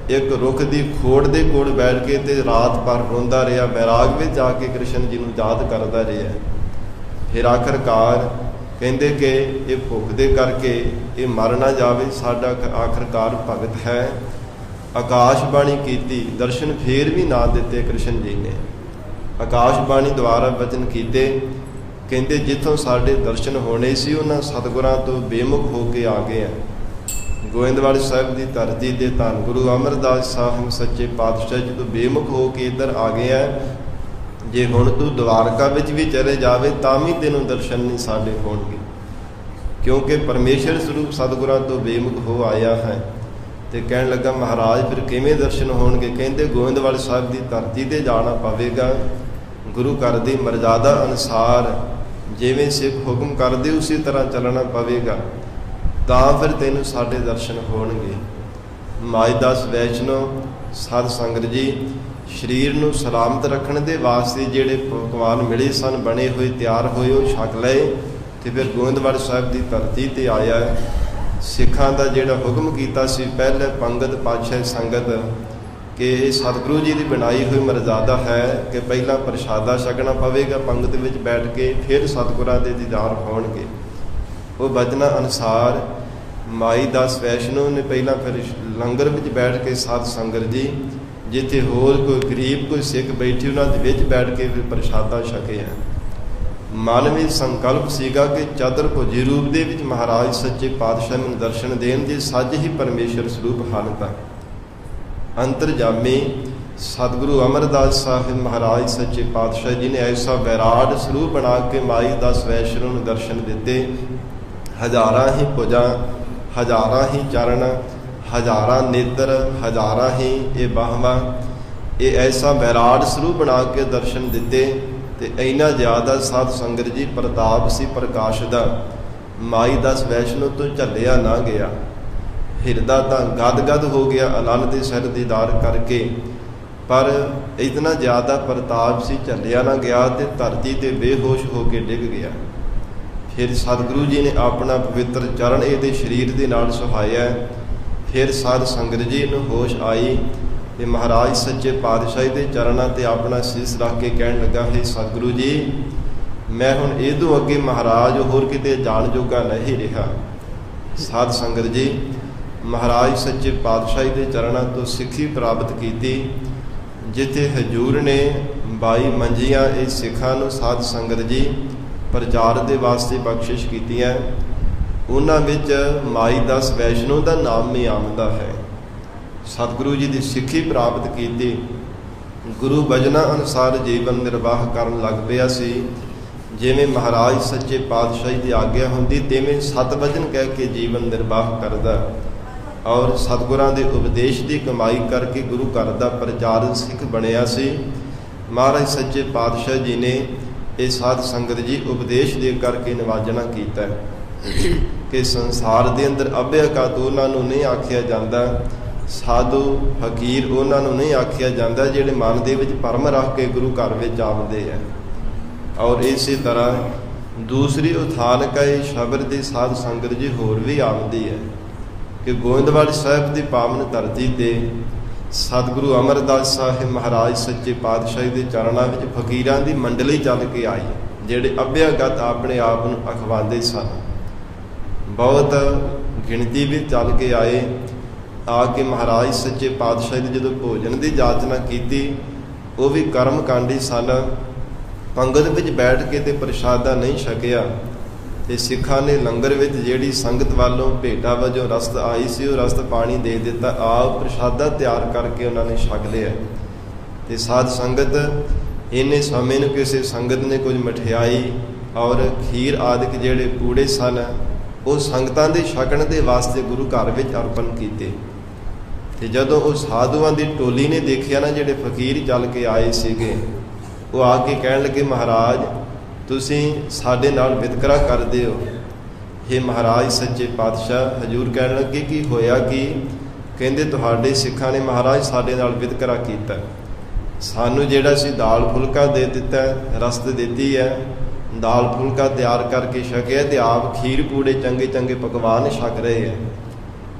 ਇੱਕ ਰੁੱਖ ਦੀ ਖੋੜ ਦੇ ਕੋਲ ਬੈਠ ਕੇ ਤੇ ਰਾਤ ਭਰ ਰੋਂਦਾ ਰਿਹਾ, ਬੈਰਾਗ ਵਿੱਚ ਆ ਕੇ ਕ੍ਰਿਸ਼ਨ ਜੀ ਨੂੰ ਯਾਦ ਕਰਦਾ ਰਿਹਾ। ਫਿਰ ਆਖਰਕਾਰ ਕਹਿੰਦੇ ਕਿ ਇਹ ਭੁੱਖ ਦੇ ਕਰਕੇ ਇਹ ਮਰ ਨਾ ਜਾਵੇ, ਸਾਡਾ ਆਖਰਕਾਰ ਭਗਤ ਹੈ। ਆਕਾਸ਼ਬਾਣੀ ਕੀਤੀ, ਦਰਸ਼ਨ ਫੇਰ ਵੀ ਨਾ ਦਿੱਤੇ ਕ੍ਰਿਸ਼ਨ ਜੀ ਨੇ। ਆਕਾਸ਼ਬਾਣੀ ਦੁਆਰਾ ਬਚਨ ਕੀਤੇ, ਕਹਿੰਦੇ ਜਿੱਥੋਂ ਸਾਡੇ ਦਰਸ਼ਨ ਹੋਣੇ ਸੀ ਉਹਨਾਂ ਸਤਿਗੁਰਾਂ ਤੋਂ ਬੇਮੁਖ ਹੋ ਕੇ ਆ ਗਏ ਆ। ਗੋਇੰਦਵਾਲ ਸਾਹਿਬ ਦੀ ਧਰਤੀ ਦੇ ਧੰਨ ਗੁਰੂ ਅਮਰਦਾਸ ਸਾਹਿਬ ਸੱਚੇ ਪਾਤਸ਼ਾਹ ਜੀ ਤੋਂ ਬੇਮੁਖ ਹੋ ਕੇ ਇੱਧਰ ਆ ਗਏ ਆ। ਜੇ ਹੁਣ ਤੂੰ ਦਵਾਰਕਾ ਵਿੱਚ ਵੀ ਚਲੇ ਜਾਵੇ ਤਾਂ ਵੀ ਤੈਨੂੰ ਦਰਸ਼ਨ ਨਹੀਂ ਸਾਡੇ ਹੋਣਗੇ, ਕਿਉਂਕਿ ਪਰਮੇਸ਼ਰ ਸਰੂਪ ਸਤਿਗੁਰਾਂ ਤੋਂ ਬੇਮੁਖ ਹੋ ਆਇਆ ਹੈ। ਤੇ ਕਹਿਣ ਲੱਗਾ ਮਹਾਰਾਜ ਫਿਰ ਕਿਵੇਂ ਦਰਸ਼ਨ ਹੋਣਗੇ। ਕਹਿੰਦੇ ਗੋਇੰਦਵਾਲ ਸਾਹਿਬ ਦੀ ਧਰਤੀ ਤੇ ਜਾਣਾ ਪਵੇਗਾ। ਗੁਰੂ ਘਰ ਦੀ ਮਰਜ਼ਾਦਾ ਅਨੁਸਾਰ ਜਿਵੇਂ ਸਿੱਖ ਹੁਕਮ ਕਰਦੇ ਉਸੇ ਤਰ੍ਹਾਂ ਚੱਲਣਾ ਪਵੇਗਾ, ਤਾਂ ਫਿਰ ਤੈਨੂੰ ਸਾਡੇ ਦਰਸ਼ਨ ਹੋਣਗੇ। ਮਾਈ ਦਾਸ ਵੈਸ਼ਨੋ ਸਾਧ ਸੰਗਤ ਜੀ ਸਰੀਰ ਨੂੰ ਸਲਾਮਤ ਰੱਖਣ ਦੇ ਵਾਸਤੇ ਜਿਹੜੇ ਪਕਵਾਨ ਮਿਲੇ ਸਨ ਬਣੇ ਹੋਏ ਤਿਆਰ ਹੋਏ ਉਹ ਛਕ ਲਏ ਤੇ ਫਿਰ ਗੋਇੰਦਵਾਲ ਸਾਹਿਬ ਦੀ ਧਰਤੀ ਤੇ ਆਇਆ। ਸਿੱਖਾਂ ਦਾ ਜਿਹੜਾ ਹੁਕਮ ਕੀਤਾ ਸੀ ਪਹਿਲੇ ਪੰਗਤ ਪਾਤਸ਼ਾਹ ਸੰਗਤ ਕਿ ਇਹ ਸਤਿਗੁਰੂ ਜੀ ਦੀ ਬਣਾਈ ਹੋਈ ਮਰਜ਼ਾਦਾ ਹੈ ਕਿ ਪਹਿਲਾਂ ਪ੍ਰਸ਼ਾਦਾ ਛਕਣਾ ਪਵੇਗਾ ਪੰਗਤ ਵਿੱਚ ਬੈਠ ਕੇ, ਫਿਰ ਸਤਿਗੁਰਾਂ ਦੇ ਦੀਦਾਰ ਹੋਣਗੇ। ਉਹ ਬਚਨਾਂ ਅਨੁਸਾਰ ਮਾਈ ਦਾਸ ਵੈਸ਼ਨੋ ਨੇ ਪਹਿਲਾਂ ਫਿਰ ਲੰਗਰ ਵਿੱਚ ਬੈਠ ਕੇ ਸਾਧ ਸੰਗਤ ਜੀ ਜਿੱਥੇ ਹੋਰ ਕੋਈ ਗਰੀਬ ਕੋਈ ਸਿੱਖ ਬੈਠੇ ਉਹਨਾਂ ਦੇ ਵਿੱਚ ਬੈਠ ਕੇ ਫਿਰ ਪ੍ਰਸ਼ਾਦਾ ਛਕੇ ਹੈ। ਮਨ ਵਿੱਚ ਸੰਕਲਪ ਸੀਗਾ ਕਿ ਚਾਦਰ ਭੁਜੀ ਰੂਪ ਦੇ ਵਿੱਚ ਮਹਾਰਾਜ ਸੱਚੇ ਪਾਤਸ਼ਾਹ ਨੂੰ ਦਰਸ਼ਨ ਦੇਣ ਜੇ ਸੱਚ ਹੀ ਪਰਮੇਸ਼ਰ ਸਰੂਪ ਹਨ ਤਾਂ ਅੰਤਰਜਾਮੀ ਸਤਿਗੁਰੂ ਅਮਰਦਾਸ ਸਾਹਿਬ ਮਹਾਰਾਜ ਸੱਚੇ ਪਾਤਸ਼ਾਹ ਜੀ ਨੇ ਐਸਾ ਵਿਰਾਟ ਸਰੂਪ ਬਣਾ ਕੇ ਮਾਈ ਦਾਸ ਵੈਸ਼ਨੋ ਨੂੰ ਦਰਸ਼ਨ ਦਿੱਤੇ। ਹਜ਼ਾਰਾਂ ਹੀ ਭੁਜਾਂ, ਹਜ਼ਾਰਾਂ ਹੀ ਚਰਨ, ਹਜ਼ਾਰਾਂ ਨੇਤਰ, ਹਜ਼ਾਰਾਂ ਹੀ ਇਹ ਬਾਹਾਂ, ਇਹ ਐਸਾ ਵਿਰਾਟ ਸਰੂਪ ਬਣਾ ਕੇ ਦਰਸ਼ਨ ਦਿੱਤੇ। ਤੇ ਇੰਨਾ ਜ਼ਿਆਦਾ ਸਾਧ ਸੰਗਤ ਜੀ ਪ੍ਰਤਾਪ ਸੀ ਪ੍ਰਕਾਸ਼ ਦਾ, ਮਾਈ ਦਾਸ ਵੈਸ਼ਨੋ ਤੋਂ ਝੱਲਿਆ ਨਾ ਗਿਆ। ਹਿਰਦਾ ਤਾਂ ਗਦ-ਗਦ ਹੋ ਗਿਆ ਆਨੰਦ ਦੇ ਸਿਰ ਦੀਦਾਰ ਕਰਕੇ, ਪਰ ਇਤਨਾ ਜ਼ਿਆਦਾ ਪ੍ਰਤਾਪ ਸੀ, ਝੱਲਿਆ ਨਾ ਗਿਆ ਤੇ ਧਰਤੀ ਤੇ ਬੇਹੋਸ਼ ਹੋ ਕੇ ਡਿੱਗ ਗਿਆ। ਫਿਰ ਸਤਿਗੁਰੂ ਜੀ ਨੇ ਆਪਣਾ ਪਵਿੱਤਰ ਚਰਨ ਇਹਦੇ ਸਰੀਰ ਦੇ ਨਾਲ ਸੁਹਾਇਆ। ਫਿਰ ਸਾਧ ਸੰਗਤ ਜੀ ਨੂੰ ਹੋਸ਼ ਆਈ ਤੇ ਮਹਾਰਾਜ ਸੱਚੇ ਪਾਤਸ਼ਾਹੀ ਦੇ ਚਰਨਾਂ ਤੇ ਆਪਣਾ ਸੀਸ ਰੱਖ ਕੇ ਕਹਿਣ ਲੱਗਾ, ਹੈ ਸਤਿਗੁਰੂ ਜੀ, ਮੈਂ ਹੁਣ ਇਹ ਤੋਂ ਅੱਗੇ ਮਹਾਰਾਜ ਹੋਰ ਕਿਤੇ ਜਾਣ ਜੋਗਾ ਨਹੀਂ ਰਿਹਾ। ਸਾਧ ਸੰਗਤ ਜੀ, ਮਹਾਰਾਜ ਸੱਚੇ ਪਾਤਸ਼ਾਹੀ ਦੇ ਚਰਨਾਂ ਤੋਂ ਸਿੱਖੀ ਪ੍ਰਾਪਤ ਕੀਤੀ। ਜਿੱਥੇ ਹਜੂਰ ਨੇ 22 ਮੰਜੀਆਂ ਇਹ ਸਿੱਖਾਂ ਨੂੰ ਸਾਧ ਸੰਗਤ ਜੀ ਪ੍ਰਚਾਰ ਦੇ ਵਾਸਤੇ ਬਖਸ਼ਿਸ਼ ਕੀਤੀਆਂ, ਉਹਨਾਂ ਵਿੱਚ ਮਾਈ ਦਾਸ ਵੈਸ਼ਨੋ ਦਾ ਨਾਮ ਵੀ ਆਉਂਦਾ ਹੈ। ਸਤਿਗੁਰੂ ਜੀ ਦੀ ਸਿੱਖੀ ਪ੍ਰਾਪਤ ਕੀਤੀ, ਗੁਰੂ ਬਚਨਾਂ ਅਨੁਸਾਰ ਜੀਵਨ ਨਿਰਵਾਹ ਕਰਨ ਲੱਗ ਪਿਆ ਸੀ। ਜਿਵੇਂ ਮਹਾਰਾਜ ਸੱਚੇ ਪਾਤਸ਼ਾਹੀ ਦੀ ਆਗਿਆ ਹੁੰਦੀ, ਤਿਵੇਂ 7 ਵਚਨ ਕਹਿ ਕੇ ਜੀਵਨ ਨਿਰਵਾਹ ਕਰਦਾ ਔਰ ਸਤਿਗੁਰਾਂ ਦੇ ਉਪਦੇਸ਼ ਦੀ ਕਮਾਈ ਕਰਕੇ ਗੁਰੂ ਘਰ ਦਾ ਪ੍ਰਚਾਰਕ ਸਿੱਖ ਬਣਿਆ ਸੀ। ਮਹਾਰਾਜ ਸੱਚੇ ਪਾਤਸ਼ਾਹ ਜੀ ਨੇ ਇਹ ਸਾਧ ਸੰਗਤ ਜੀ ਉਪਦੇਸ਼ ਦੇ ਕਰਕੇ ਨਿਵਾਜਣਾ ਕੀਤਾ ਕਿ ਸੰਸਾਰ ਦੇ ਅੰਦਰ ਅਭਿਆਗਤ ਉਹਨਾਂ ਨੂੰ ਨਹੀਂ ਆਖਿਆ ਜਾਂਦਾ, ਸਾਧੂ ਫਕੀਰ ਉਹਨਾਂ ਨੂੰ ਨਹੀਂ ਆਖਿਆ ਜਾਂਦਾ ਜਿਹੜੇ ਮਨ ਦੇ ਵਿੱਚ ਭਰਮ ਰੱਖ ਕੇ ਗੁਰੂ ਘਰ ਵਿੱਚ ਆਉਂਦੇ ਹੈ। ਔਰ ਇਸੇ ਤਰ੍ਹਾਂ ਦੂਸਰੀ ਉਥਾਨਕ ਹੈ ਸ਼ਬਦ ਦੀ ਸਾਧ ਸੰਗਤ ਜੀ ਹੋਰ ਵੀ ਆਉਂਦੀ ਹੈ ਕਿ ਗੋਇੰਦਵਾਲ ਸਾਹਿਬ ਦੀ ਪਾਵਨ ਧਰਤੀ ਤੇ ਸਤਿਗੁਰੂ ਅਮਰਦਾਸ ਸਾਹਿਬ ਮਹਾਰਾਜ ਸੱਚੇ ਪਾਤਸ਼ਾਹੀ ਦੇ ਚਰਨਾਂ ਵਿੱਚ ਫਕੀਰਾਂ ਦੀ ਮੰਡਲੀ ਚੱਲ ਕੇ ਆਈ, ਜਿਹੜੇ ਅਭਿਆਗਤ ਆਪਣੇ ਆਪ ਨੂੰ ਅਖਵਾਉਂਦੇ ਸਨ। ਬਹੁਤ ਗਿਣਤੀ ਵਿੱਚ ਚੱਲ ਕੇ ਆਏ। ਆ ਕੇ ਮਹਾਰਾਜ ਸੱਚੇ ਪਾਤਸ਼ਾਹੀ ਦੀ ਜਦੋਂ ਭੋਜਨ ਦੀ ਜਾਚਨਾ ਕੀਤੀ, ਉਹ ਵੀ ਕਰਮ ਕਾਂਡੀ ਸਨ। ਪੰਗਤ ਵਿੱਚ ਬੈਠ ਕੇ ਤੇ ਪ੍ਰਸ਼ਾਦਾ ਨਹੀਂ ਛਕਿਆ ਤੇ ਸਿੱਖਾਂ ਨੇ ਲੰਗਰ ਵਿੱਚ ਜਿਹੜੀ ਸੰਗਤ ਵੱਲੋਂ ਭੇਟਾ ਵਜੋਂ ਰਸਤ ਆਈ ਸੀ, ਉਹ ਰਸਤ ਪਾਣੀ ਦੇ ਦਿੱਤਾ। ਆਪ ਪ੍ਰਸ਼ਾਦਾ ਤਿਆਰ ਕਰਕੇ ਉਹਨਾਂ ਨੇ ਛਕ ਲਿਆ। ਤੇ ਸਾਧ ਸੰਗਤ ਇੰਨੇ ਸਮੇਂ ਨੂੰ ਕਿਸੇ ਸੰਗਤ ਨੇ ਕੁਝ ਮਠਿਆਈ ਔਰ ਖੀਰ ਆਦਿਕ ਜਿਹੜੇ ਪੂੜੇ ਸਨ, ਉਹ ਸੰਗਤਾਂ ਦੇ ਛਕਣ ਦੇ ਵਾਸਤੇ ਗੁਰੂ ਘਰ ਵਿੱਚ ਅਰਪਣ ਕੀਤੇ। ਤੇ ਜਦੋਂ ਉਹ ਸਾਧੂਆਂ ਦੀ ਟੋਲੀ ਨੇ ਦੇਖਿਆ ਨਾ, ਜਿਹੜੇ ਫਕੀਰ ਚੱਲ ਕੇ ਆਏ ਸੀਗੇ, ਉਹ ਆ ਕੇ ਕਹਿਣ ਲੱਗੇ, ਮਹਾਰਾਜ ਤੁਸੀਂ ਸਾਡੇ ਨਾਲ ਵਿਤਕਰਾ ਕਰਦੇ ਹੋ। ਇਹ ਮਹਾਰਾਜ ਸੱਚੇ ਪਾਤਸ਼ਾਹ ਹਜੂਰ ਕਹਿਣ ਲੱਗੇ, ਕੀ ਹੋਇਆ ਕੀ? ਕਹਿੰਦੇ ਤੁਹਾਡੇ ਸਿੱਖਾਂ ਨੇ ਮਹਾਰਾਜ ਸਾਡੇ ਨਾਲ ਵਿਤਕਰਾ ਕੀਤਾ। ਸਾਨੂੰ ਜਿਹੜਾ ਸੀ ਦਾਲ ਫੁਲਕਾ ਦੇ ਦਿੱਤਾ, ਰਸਤ ਦਿੱਤੀ ਹੈ, ਦਾਲ ਫੁਲਕਾ ਤਿਆਰ ਕਰਕੇ ਛਕਿਆ ਤੇ ਆਪ ਖੀਰ ਪੂੜੇ ਚੰਗੇ ਚੰਗੇ ਪਕਵਾਨ ਛਕ ਰਹੇ ਹੈ।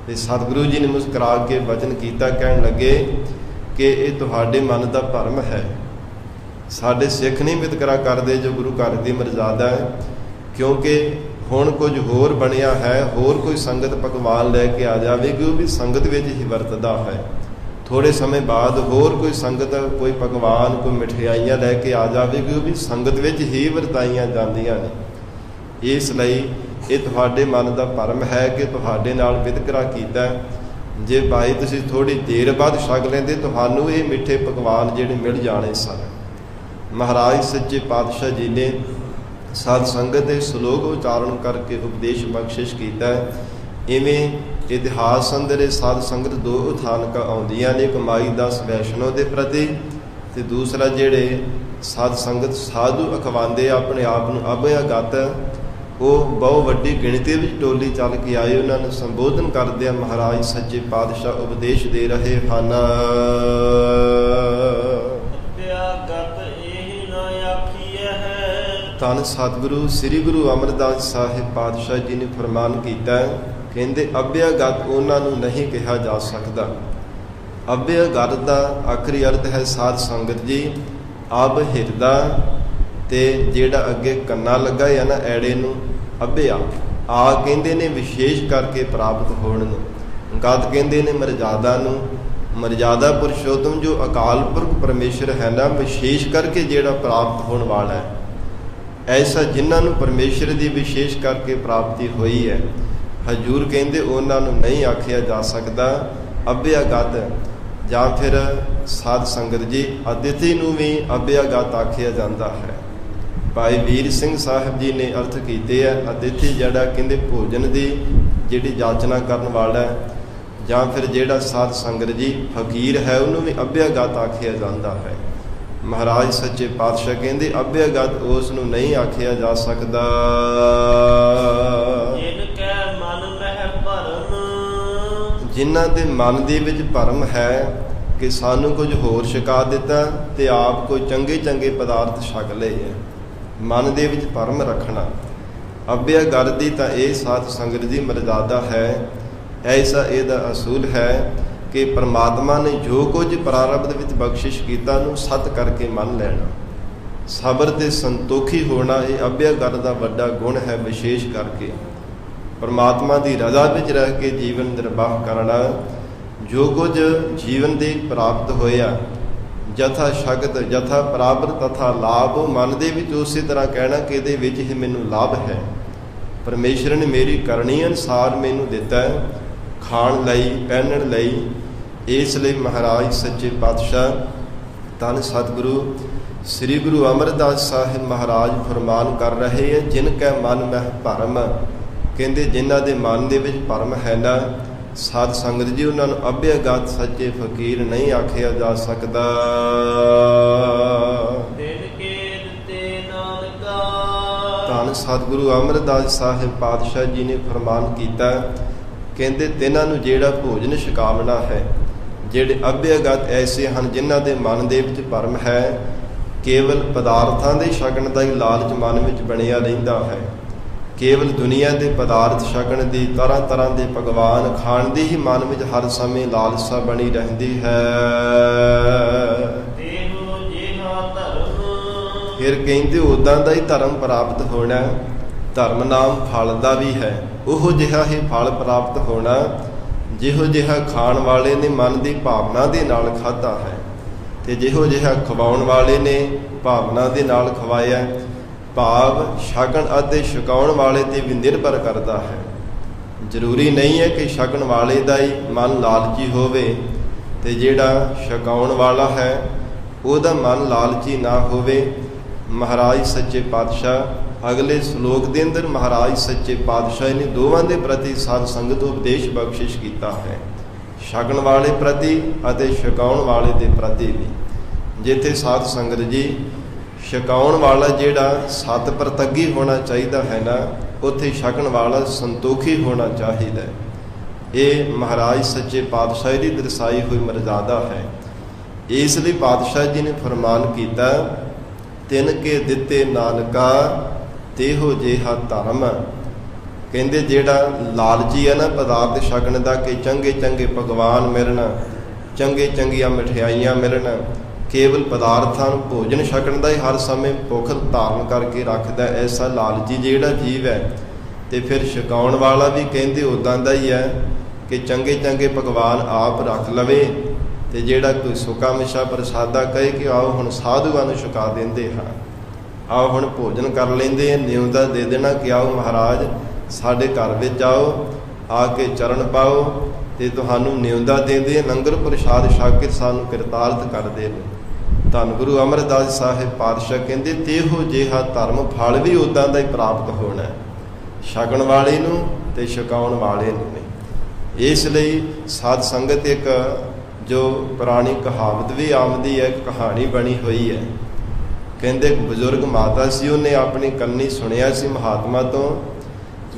ਤੇ ਸਤਿਗੁਰੂ ਜੀ ਨੇ ਮੁਸਕਰਾ ਕੇ ਵਚਨ ਕੀਤਾ, ਕਹਿਣ ਲੱਗੇ ਕਿ ਇਹ ਤੁਹਾਡੇ ਮਨ ਦਾ ਭਰਮ ਹੈ। ਸਾਡੇ ਸਿੱਖ ਨਹੀਂ ਵਿਤਕਰਾ ਕਰਦੇ ਜੋ ਗੁਰੂ ਘਰ ਦੀ ਮਰਜ਼ਾਦਾ ਹੈ, ਕਿਉਂਕਿ ਹੁਣ ਕੁਝ ਹੋਰ ਬਣਿਆ ਹੈ। ਹੋਰ ਕੋਈ ਸੰਗਤ ਪਕਵਾਨ ਲੈ ਕੇ ਆ ਜਾਵੇਗੀ, ਉਹ ਵੀ ਸੰਗਤ ਵਿੱਚ ਹੀ ਵਰਤਦਾ ਹੈ। ਥੋੜ੍ਹੇ ਸਮੇਂ ਬਾਅਦ ਹੋਰ ਕੋਈ ਸੰਗਤ ਕੋਈ ਪਕਵਾਨ ਕੋਈ ਮਠਿਆਈਆਂ ਲੈ ਕੇ ਆ ਜਾਵੇਗੀ, ਉਹ ਵੀ ਸੰਗਤ ਵਿੱਚ ਹੀ ਵਰਤਾਈਆਂ ਜਾਂਦੀਆਂ ਨੇ। ਇਸ ਲਈ ਇਹ ਤੁਹਾਡੇ ਮਨ ਦਾ ਭਰਮ ਹੈ ਕਿ ਤੁਹਾਡੇ ਨਾਲ ਵਿਤਕਰਾ ਕੀਤਾ। ਜੇ ਭਾਈ ਤੁਸੀਂ ਥੋੜ੍ਹੀ ਦੇਰ ਬਾਅਦ ਛਕ ਲੈਂਦੇ, ਤੁਹਾਨੂੰ ਇਹ ਮਿੱਠੇ ਪਕਵਾਨ ਜਿਹੜੇ ਮਿਲ ਜਾਣੇ ਸਨ। ਮਹਾਰਾਜ ਸੱਚੇ ਪਾਤਸ਼ਾਹ ਜੀ ਨੇ ਸਾਧ ਸੰਗਤ ਦੇ ਸ਼ਲੋਕ ਉਚਾਰਨ ਕਰਕੇ ਉਪਦੇਸ਼ ਬਖਸ਼ਿਸ਼ ਕੀਤਾ। ਇਵੇਂ ਇਤਿਹਾਸ ਅੰਦਰ ਇਹ ਸਾਧ ਸੰਗਤ 2 ਉਥਾਨਕਾਂ ਆਉਂਦੀਆਂ ਨੇ, ਇੱਕ ਮਾਈ ਦਾਸ ਵੈਸ਼ਨੋ ਦੇ ਪ੍ਰਤੀ ਤੇ ਦੂਸਰਾ ਜਿਹੜੇ ਸਾਧ ਸੰਗਤ ਸਾਧੂ ਅਖਵਾਉਂਦੇ ਆਪਣੇ ਆਪ ਨੂੰ ਅਭਿਆਗਤ, ਉਹ ਬਹੁਤ ਵੱਡੀ ਗਿਣਤੀ ਵਿੱਚ ਟੋਲੀ ਚੱਲ ਕੇ ਆਏ। ਉਹਨਾਂ ਨੂੰ ਸੰਬੋਧਨ ਕਰਦਿਆਂ ਮਹਾਰਾਜ ਸੱਚੇ ਪਾਤਸ਼ਾਹ ਉਪਦੇਸ਼ ਦੇ ਰਹੇ ਹਨ। ਧੰਨ ਸਤਿਗੁਰੂ ਸ੍ਰੀ ਗੁਰੂ ਅਮਰਦਾਸ ਸਾਹਿਬ ਪਾਤਸ਼ਾਹ ਜੀ ਨੇ ਫਰਮਾਨ ਕੀਤਾ, ਕਹਿੰਦੇ ਅਭਿਆਗਤ ਉਹਨਾਂ ਨੂੰ ਨਹੀਂ ਕਿਹਾ ਜਾ ਸਕਦਾ। ਅਭਿਆਗਤ ਦਾ ਆਖਰੀ ਅਰਥ ਹੈ ਸਾਧ ਸੰਗਤ ਜੀ ਅਬ ਹਿਰਦਾ, ਤੇ ਜਿਹੜਾ ਅੱਗੇ ਕੰਨਾ ਲੱਗਾ ਹੈ ਨਾ ਐੜੇ ਨੂੰ ਅਭਿਆ ਆ ਕਹਿੰਦੇ ਨੇ ਵਿਸ਼ੇਸ਼ ਕਰਕੇ ਪ੍ਰਾਪਤ ਹੋਣ ਨੂੰ। ਗਤ ਕਹਿੰਦੇ ਨੇ ਮਰਜ਼ਾਦਾ ਨੂੰ। ਮਰਜ਼ਾਦਾ ਪੁਰਸ਼ੋਤਮ ਜੋ ਅਕਾਲ ਪੁਰਖ ਪਰਮੇਸ਼ਰ ਹੈ ਨਾ, ਵਿਸ਼ੇਸ਼ ਕਰਕੇ ਜਿਹੜਾ ਪ੍ਰਾਪਤ ਹੋਣ ਵਾਲਾ ਹੈ, ਐਸਾ ਜਿਨ੍ਹਾਂ ਨੂੰ ਪਰਮੇਸ਼ਰ ਦੀ ਵਿਸ਼ੇਸ਼ ਕਰਕੇ ਪ੍ਰਾਪਤੀ ਹੋਈ ਹੈ, ਹਜੂਰ ਕਹਿੰਦੇ ਉਹਨਾਂ ਨੂੰ ਨਹੀਂ ਆਖਿਆ ਜਾ ਸਕਦਾ ਅਭਿਆਗਤ। ਜਾਂ ਫਿਰ ਸਾਧ ਸੰਗਤ ਜੀ ਅਦਿਤੀ ਨੂੰ ਵੀ ਅਭਿਆਗਤ ਆਖਿਆ ਜਾਂਦਾ ਹੈ। ਭਾਈ ਵੀਰ ਸਿੰਘ ਸਾਹਿਬ ਜੀ ਨੇ ਅਰਥ ਕੀਤੇ ਹੈ, ਅਦਿਤੀ ਜਿਹੜਾ ਕਹਿੰਦੇ ਭੋਜਨ ਦੀ ਜਿਹੜੀ ਜਾਚਨਾ ਕਰਨ ਵਾਲਾ ਹੈ, ਜਾਂ ਫਿਰ ਜਿਹੜਾ ਸਾਧ ਸੰਗਤ ਜੀ ਫਕੀਰ ਹੈ, ਉਹਨੂੰ ਵੀ ਅਭਿਆਗਤ ਆਖਿਆ ਜਾਂਦਾ ਹੈ। ਮਹਾਰਾਜ ਸੱਚੇ ਪਾਤਸ਼ਾਹ ਕਹਿੰਦੇ ਅਭਿਆਗਤ ਉਸ ਨੂੰ ਨਹੀਂ ਆਖਿਆ ਜਾ ਸਕਦਾ। ਜਿਨ ਕੈ ਮਨ ਮਹਿ ਭਰਨ ਜਿਨ੍ਹਾਂ ਦੇ ਮਨ ਦੇ ਵਿੱਚ ਭਰਮ ਹੈ ਕਿ ਸਾਨੂੰ ਕੁਝ ਹੋਰ ਛਕਾ ਦਿੱਤਾ ਤੇ ਆਪ ਕੋਈ ਚੰਗੇ ਚੰਗੇ ਪਦਾਰਥ ਛਕ ਲਏ ਹੈ। ਮਨ ਦੇ ਵਿੱਚ ਭਰਮ ਰੱਖਣਾ ਅੱਬਿਆ ਗੱਲ ਦੀ ਤਾਂ ਇਹ ਸਾਧ ਸੰਗਤ ਦੀ ਮਰਜ਼ਾਦਾ ਹੈ। ਐਸਾ ਇਹਦਾ ਅਸੂਲ ਹੈ ਕਿ ਪਰਮਾਤਮਾ ਨੇ ਜੋ ਕੁਝ ਪ੍ਰਾਰਬਧ ਵਿੱਚ ਬਖਸ਼ਿਸ਼ ਕੀਤਾ ਨੂੰ ਸਤ ਕਰਕੇ ਮੰਨ ਲੈਣਾ। ਸਬਰ ਤੇ ਸੰਤੋਖੀ ਹੋਣਾ ਇਹ ਅੱਬਿਆ ਗੱਲ ਦਾ ਵੱਡਾ ਗੁਣ ਹੈ। ਵਿਸ਼ੇਸ਼ ਕਰਕੇ ਪਰਮਾਤਮਾ ਦੀ ਰਜ਼ਾ ਵਿੱਚ ਰਹਿ ਕੇ ਜੀਵਨ ਨਿਰਵਾਹ ਕਰਨਾ। ਜੋ ਕੁਝ ਜੀਵਨ ਦੇ ਪ੍ਰਾਪਤ ਹੋਇਆ ਜਥਾ ਸ਼ਕਤ ਜਥਾ ਪ੍ਰਾਪਤ ਤਥਾ ਲਾਭ, ਮਨ ਦੇ ਵਿੱਚ ਉਸੇ ਤਰ੍ਹਾਂ ਕਹਿਣਾ ਕਿ ਇਹਦੇ ਵਿੱਚ ਹੀ ਮੈਨੂੰ ਲਾਭ ਹੈ। ਪਰਮੇਸ਼ਰ ਨੇ ਮੇਰੀ ਕਰਨੀ ਅਨੁਸਾਰ ਮੈਨੂੰ ਦਿੱਤਾ ਹੈ, ਖਾਣ ਲਈ ਪਹਿਨਣ ਲਈ। ਇਸ ਲਈ ਮਹਾਰਾਜ ਸੱਚੇ ਪਾਤਸ਼ਾਹ ਧੰਨ ਸਤਿਗੁਰੂ ਸ੍ਰੀ ਗੁਰੂ ਅਮਰਦਾਸ ਸਾਹਿਬ ਮਹਾਰਾਜ ਫਰਮਾਨ ਕਰ ਰਹੇ ਹੈ, ਜਿਨ ਕੈ ਮਨ ਮਹਿ ਭਰਮ। ਕਹਿੰਦੇ ਜਿਨ੍ਹਾਂ ਦੇ ਮਨ ਦੇ ਵਿੱਚ ਭਰਮ ਹੈ ਨਾ ਸਾਧ ਸੰਗਤ ਜੀ, ਉਹਨਾਂ ਨੂੰ ਅਭਿਆਗਤ ਸੱਚੇ ਫਕੀਰ ਨਹੀਂ ਆਖਿਆ ਜਾ ਸਕਦਾ। ਧੰਨ ਸਤਿਗੁਰੂ ਅਮਰਦਾਸ ਸਾਹਿਬ ਪਾਤਸ਼ਾਹ ਜੀ ਨੇ ਫਰਮਾਨ ਕੀਤਾ, ਕਹਿੰਦੇ ਤਿੰਨਾਂ ਨੂੰ ਜਿਹੜਾ ਭੋਜਨ ਛਕਾਵਣਾ ਹੈ, ਜਿਹੜੇ ਅਭਿਆਗਤ ਐਸੇ ਹਨ ਜਿਨ੍ਹਾਂ ਦੇ ਮਨ ਦੇ ਵਿੱਚ ਭਰਮ ਹੈ, ਕੇਵਲ ਪਦਾਰਥਾਂ ਦੇ ਛਕਣ ਦਾ ਹੀ ਲਾਲਚ ਮਨ ਵਿੱਚ ਬਣਿਆ ਰਹਿੰਦਾ ਹੈ। ਕੇਵਲ ਦੁਨੀਆ ਦੇ ਪਦਾਰਥ ਛਕਣ ਦੀ, ਤਰ੍ਹਾਂ ਤਰ੍ਹਾਂ ਦੇ ਪਕਵਾਨ ਖਾਣ ਦੀ ਹੀ ਮਨ ਵਿੱਚ ਹਰ ਸਮੇਂ ਲਾਲਸਾ ਬਣੀ ਰਹਿੰਦੀ ਹੈ। ਫਿਰ ਕਹਿੰਦੇ ਉਦਾਂ ਦਾ ਹੀ ਧਰਮ ਪ੍ਰਾਪਤ ਹੋਣਾ। ਧਰਮ ਨਾਮ ਫਲ ਦਾ ਵੀ ਹੈ, ਉਹ ਜਿਹਾ ਹੀ ਫਲ ਪ੍ਰਾਪਤ ਹੋਣਾ ਜਿਹੋ ਜਿਹਾ ਖਾਣ ਵਾਲੇ ਨੇ ਮਨ ਦੀ ਭਾਵਨਾ ਦੇ ਨਾਲ ਖਾਧਾ ਹੈ, ਤੇ ਜਿਹੋ ਜਿਹਾ ਖਵਾਉਣ ਵਾਲੇ ਨੇ ਭਾਵਨਾ ਦੇ ਨਾਲ ਖਵਾਇਆ। ਭਾਵ ਛਕਣ ਅਤੇ ਛਕਾਉਣ ਵਾਲੇ ਤੇ ਵੀ ਨਿਰਭਰ ਕਰਦਾ ਹੈ। ਜ਼ਰੂਰੀ ਨਹੀਂ ਹੈ ਕਿ ਛਕਣ ਵਾਲੇ ਦਾ ਹੀ ਮਨ ਲਾਲਚੀ ਹੋਵੇ ਤੇ ਜਿਹੜਾ ਛਕਾਉਣ ਵਾਲਾ ਹੈ ਉਹਦਾ ਮਨ ਲਾਲਚੀ ਨਾ ਹੋਵੇ। ਮਹਾਰਾਜ ਸੱਚੇ ਪਾਤਸ਼ਾਹ ਅਗਲੇ ਸ਼ਲੋਕ ਦੇ ਅੰਦਰ ਮਹਾਰਾਜ ਸੱਚੇ ਪਾਤਸ਼ਾਹ ਨੇ ਦੋਵਾਂ ਦੇ ਪ੍ਰਤੀ ਸਾਧ ਸੰਗਤ ਉਪਦੇਸ਼ ਬਖਸ਼ਿਸ਼ ਕੀਤਾ ਹੈ, ਛਕਣ ਵਾਲੇ ਪ੍ਰਤੀ ਅਤੇ ਛਕਾਉਣ ਵਾਲੇ ਦੇ ਪ੍ਰਤੀ ਵੀ। ਜਿੱਥੇ ਸਾਧ ਸੰਗਤ ਜੀ ਛਕਾਉਣ ਵਾਲਾ ਜਿਹੜਾ ਸਤ ਪ੍ਰਤੱਗੀ ਹੋਣਾ ਚਾਹੀਦਾ ਹੈ ਨਾ, ਉੱਥੇ ਛਕਣ ਵਾਲਾ ਸੰਤੋਖੀ ਹੋਣਾ ਚਾਹੀਦਾ। ਇਹ ਮਹਾਰਾਜ ਸੱਚੇ ਪਾਤਸ਼ਾਹ ਦੀ ਦਰਸਾਈ ਹੋਈ ਮਰਜ਼ਾਦਾ ਹੈ। ਇਸ ਲਈ ਪਾਤਸ਼ਾਹ ਜੀ ਨੇ ਫਰਮਾਨ ਕੀਤਾ, ਤਿਨ ਕੇ ਦਿੱਤੇ ਨਾਨਕਾ ਤੇਹੋ ਜਿਹਾ ਧਰਮ। ਕਹਿੰਦੇ ਜਿਹੜਾ ਲਾਲਚੀ ਹੈ ਨਾ ਪਦਾਰਥ ਛਕਣ ਦਾ, ਕਿ ਚੰਗੇ ਚੰਗੇ ਪਕਵਾਨ ਮਿਲਣ, ਚੰਗੇ ਚੰਗੀਆਂ ਮਠਿਆਈਆਂ ਮਿਲਣ, ਕੇਵਲ ਪਦਾਰਥਾਂ ਨੂੰ ਭੋਜਨ ਛਕਣ ਦਾ ਹੀ ਹਰ ਸਮੇਂ ਭੁੱਖ ਧਾਰਨ ਕਰਕੇ ਰੱਖਦਾ, ਐਸਾ ਲਾਲਚੀ ਜਿਹੜਾ ਜੀਵ ਹੈ। ਤੇ ਫਿਰ ਛਕਾਉਣ ਵਾਲਾ ਵੀ ਕਹਿੰਦੇ ਉੱਦਾਂ ਦਾ ਹੀ ਹੈ ਕਿ ਚੰਗੇ ਚੰਗੇ ਪਕਵਾਨ ਆਪ ਰੱਖ ਲਵੇ, ਤੇ ਜਿਹੜਾ ਕੋਈ ਸੁੱਕਾ ਮਿੱਠਾ ਪ੍ਰਸਾਦਾ ਕਹੇ ਕਿ ਆਓ ਹੁਣ ਸਾਧੂਆਂ ਨੂੰ ਛਕਾ ਦਿੰਦੇ ਹਾਂ, ਆਓ ਹੁਣ ਭੋਜਨ ਕਰ ਲੈਂਦੇ ਹਾਂ, ਨਿਉਂਦਾ ਦੇ ਦੇਣਾ ਕਿ ਆਓ ਮਹਾਰਾਜ ਸਾਡੇ ਘਰ ਵਿੱਚ ਆਓ, ਆ ਕੇ ਚਰਨ ਪਾਓ ਤੇ ਤੁਹਾਨੂੰ ਨਿਉਂਦਾ ਦਿੰਦੇ, ਲੰਗਰ ਪ੍ਰਸ਼ਾਦ ਛਕ ਕੇ ਸਾਨੂੰ ਕਿਰਤਾਰਥ ਕਰਦੇ ਨੇ। ਧੰਨ ਗੁਰੂ ਅਮਰਦਾਸ ਸਾਹਿਬ ਪਾਤਸ਼ਾਹ ਕਹਿੰਦੇ ਤੇਹੋ ਜਿਹਾ ਧਰਮ ਫਲ ਵੀ ਉੱਦਾਂ ਦਾ ਹੀ ਪ੍ਰਾਪਤ ਹੋਣਾ, ਛਕਣ ਵਾਲੇ ਨੂੰ ਤੇ ਛਕਾਉਣ ਵਾਲੇ ਨੂੰ ਨਹੀਂ। ਇਸ ਲਈ ਸਾਧ ਸੰਗਤ ਇੱਕ ਜੋ ਪੁਰਾਣੀ ਕਹਾਵਤ ਵੀ ਆਮਦੀ ਹੈ, ਕਹਾਣੀ ਬਣੀ ਹੋਈ ਹੈ। ਕਹਿੰਦੇ ਬਜ਼ੁਰਗ ਮਾਤਾ ਸੀ, ਉਹਨੇ ਆਪਣੀ ਕੰਨੀ ਸੁਣਿਆ ਸੀ ਮਹਾਤਮਾ ਤੋਂ,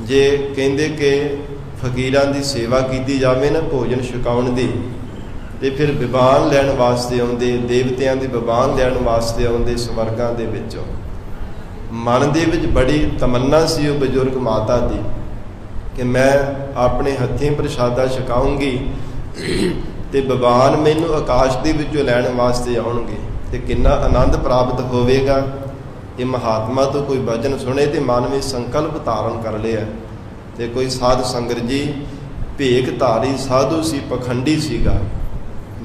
ਜੇ ਕਹਿੰਦੇ ਕਿ ਫਕੀਰਾਂ ਦੀ ਸੇਵਾ ਕੀਤੀ ਜਾਵੇ ਨਾ ਭੋਜਨ ਛਕਾਉਣ ਦੀ, ਤੇ ਫਿਰ ਵਿਵਾਨ ਲੈਣ ਵਾਸਤੇ ਆਉਂਦੇ, ਦੇਵਤਿਆਂ ਦੇ ਵਿਵਾਨ ਲੈਣ ਵਾਸਤੇ ਆਉਂਦੇ ਸਵਰਗਾਂ ਦੇ ਵਿੱਚੋਂ। ਮਨ ਦੇ ਵਿੱਚ ਬੜੀ ਤਮੰਨਾ ਸੀ ਉਹ ਬਜ਼ੁਰਗ ਮਾਤਾ ਦੀ ਕਿ ਮੈਂ ਆਪਣੇ ਹੱਥੀਂ ਪ੍ਰਸ਼ਾਦਾ ਛਕਾਉਂਗੀ ਤੇ ਵਿਵਾਨ ਮੈਨੂੰ ਆਕਾਸ਼ ਦੇ ਵਿੱਚੋਂ ਲੈਣ ਵਾਸਤੇ ਆਉਣਗੇ, ਤੇ ਕਿੰਨਾ ਆਨੰਦ ਪ੍ਰਾਪਤ ਹੋਵੇਗਾ। ਇਹ ਮਹਾਤਮਾ ਤੋਂ ਕੋਈ ਵਚਨ ਸੁਣੇ ਤੇ ਮਨ ਵਿੱਚ ਸੰਕਲਪ ਧਾਰਨ ਕਰ ਲਿਆ। ਤੇ ਕੋਈ ਸਾਧ ਸੰਗਤ ਜੀ ਭੇਖ ਧਾਰੀ ਸਾਧੂ ਸੀ, ਪਖੰਡੀ ਸੀਗਾ,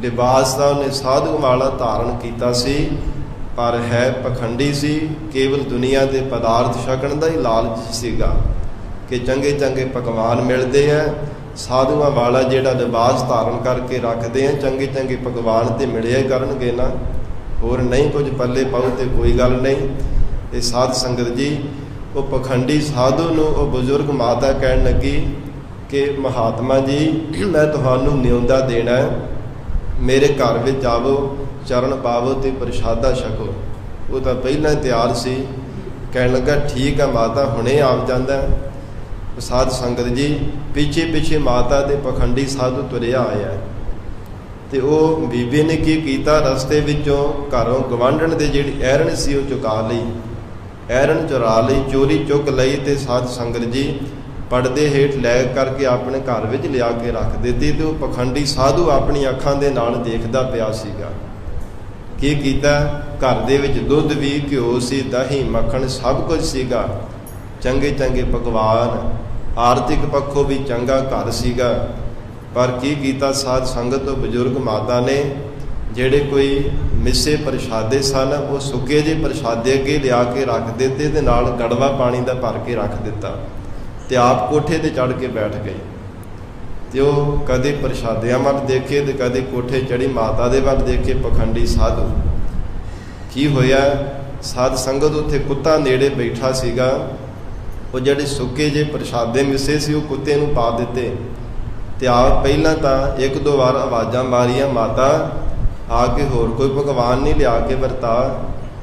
ਲਿਬਾਸ ਦਾ ਉਹਨੇ ਸਾਧੂ ਵਾਲਾ ਧਾਰਨ ਕੀਤਾ ਸੀ, ਪਰ ਹੈ ਪਖੰਡੀ ਸੀ। ਕੇਵਲ ਦੁਨੀਆ ਦੇ ਪਦਾਰਥ ਛਕਣ ਦਾ ਹੀ ਲਾਲਚ ਸੀਗਾ ਕਿ ਚੰਗੇ ਚੰਗੇ ਪਕਵਾਨ ਮਿਲਦੇ ਆ, ਸਾਧੂਆਂ ਵਾਲਾ ਜਿਹੜਾ ਲਿਬਾਸ ਧਾਰਨ ਕਰਕੇ ਰੱਖਦੇ ਆ, ਚੰਗੇ ਚੰਗੇ ਪਕਵਾਨ ਤੇ ਮਿਲਿਆ ਕਰਨਗੇ ਨਾ, ਹੋਰ ਨਹੀਂ ਕੁਝ ਪੱਲੇ ਪਾਉ ਤੇ ਕੋਈ ਗੱਲ ਨਹੀਂ। ਤੇ ਸਾਧ ਸੰਗਤ ਜੀ ਉਹ ਪਖੰਡੀ ਸਾਧੂ ਨੂੰ ਉਹ ਬਜ਼ੁਰਗ ਮਾਤਾ ਕਹਿਣ ਲੱਗੀ ਕਿ ਮਹਾਤਮਾ ਜੀ ਮੈਂ ਤੁਹਾਨੂੰ ਨਿਉਂਦਾ ਦੇਣਾ, ਮੇਰੇ ਘਰ ਵਿੱਚ ਆਵੋ, ਚਰਨ ਪਾਵੋ ਤੇ ਪ੍ਰਸ਼ਾਦਾ ਛਕੋ। ਉਹ ਤਾਂ ਪਹਿਲਾਂ ਤਿਆਰ ਸੀ, ਕਹਿਣ ਲੱਗਾ ਠੀਕ ਆ ਮਾਤਾ ਹੁਣੇ ਆਪ ਜਾਂਦਾ। ਸਾਧ ਸੰਗਤ ਜੀ ਪਿੱਛੇ ਪਿੱਛੇ ਮਾਤਾ ਦੇ ਪਖੰਡੀ ਸਾਧੂ ਤੁਰਿਆ ਆਇਆ, ਤੇ ਉਹ ਬੀਬੀ ਨੇ ਕੀ ਕੀਤਾ, ਰਸਤੇ ਵਿੱਚੋਂ ਘਰੋਂ ਗਵਾਂਢਣ ਦੇ ਜਿਹੜੀ ਐਰਨ ਸੀ ਉਹ ਚੁਕਾ ਲਈ, ਐਰਨ ਚੁਰਾ ਲਈ, ਚੋਰੀ ਚੁੱਕ ਲਈ, ਤੇ ਸਾਧ ਸੰਗਤ ਜੀ ਪਰਦੇ ਹੇਠ ਲੈ ਕਰਕੇ ਆਪਣੇ ਘਰ ਵਿੱਚ ਲਿਆ ਕੇ ਰੱਖ ਦਿੱਤੀ। ਤੇ ਉਹ ਪਖੰਡੀ ਸਾਧੂ ਆਪਣੀ ਅੱਖਾਂ ਦੇ ਨਾਲ ਦੇਖਦਾ ਪਿਆ ਸੀਗਾ। ਕੀ ਕੀਤਾ, ਘਰ ਦੇ ਵਿੱਚ ਦੁੱਧ ਵੀ, ਘਿਓ ਸੀ, ਦਹੀਂ, ਮੱਖਣ ਸਭ ਕੁਝ ਸੀਗਾ, ਚੰਗੇ ਚੰਗੇ ਪਕਵਾਨ, ਆਰਥਿਕ ਪੱਖੋਂ ਵੀ ਚੰਗਾ ਘਰ ਸੀਗਾ। ਪਰ ਕੀ ਕੀਤਾ, ਸਾਧ ਸੰਗਤ ਤੋਂ ਬਜ਼ੁਰਗ ਮਾਤਾ ਨੇ ਜਿਹੜੇ ਕੋਈ ਮਿੱਸੇ ਪ੍ਰਸ਼ਾਦੇ ਸਨ ਉਹ ਸੁੱਕੇ ਜਿਹੇ ਪ੍ਰਸ਼ਾਦੇ ਅੱਗੇ ਲਿਆ ਕੇ ਰੱਖ ਦਿੱਤੇ, ਤੇ ਨਾਲ ਗੜਵਾ ਪਾਣੀ ਦਾ ਭਰ ਕੇ ਰੱਖ ਦਿੱਤਾ, ਤੇ ਆਪ ਕੋਠੇ ਤੇ ਚੜ੍ਹ ਕੇ ਬੈਠ ਗਏ। ਤੇ ਉਹ ਕਦੇ ਪ੍ਰਸ਼ਾਦਿਆਂ ਵੱਲ ਦੇਖੇ ਤੇ ਕਦੇ ਕੋਠੇ ਚੜੀ ਮਾਤਾ ਦੇ ਵੱਲ ਦੇਖੇ ਪਖੰਡੀ ਸਾਧੂ। ਕੀ ਹੋਇਆ, ਸਾਧ ਸੰਗਤ ਉੱਥੇ ਕੁੱਤਾ ਨੇੜੇ ਬੈਠਾ ਸੀਗਾ, ਉਹ ਜਿਹੜੇ ਸੁੱਕੇ ਜਿਹੇ ਪ੍ਰਸ਼ਾਦੇ ਮਿੱਸੇ ਸੀ ਉਹ ਕੁੱਤੇ ਨੂੰ ਪਾ ਦਿੱਤੇ। ਤੇ ਆਪ ਪਹਿਲਾਂ ਤਾਂ ਇੱਕ ਦੋ ਵਾਰ ਆਵਾਜ਼ਾਂ ਮਾਰੀਆਂ, ਮਾਤਾ ਆ ਕੇ ਹੋਰ ਕੋਈ ਪਕਵਾਨ ਨਹੀਂ ਲਿਆ ਕੇ ਵਰਤਾ।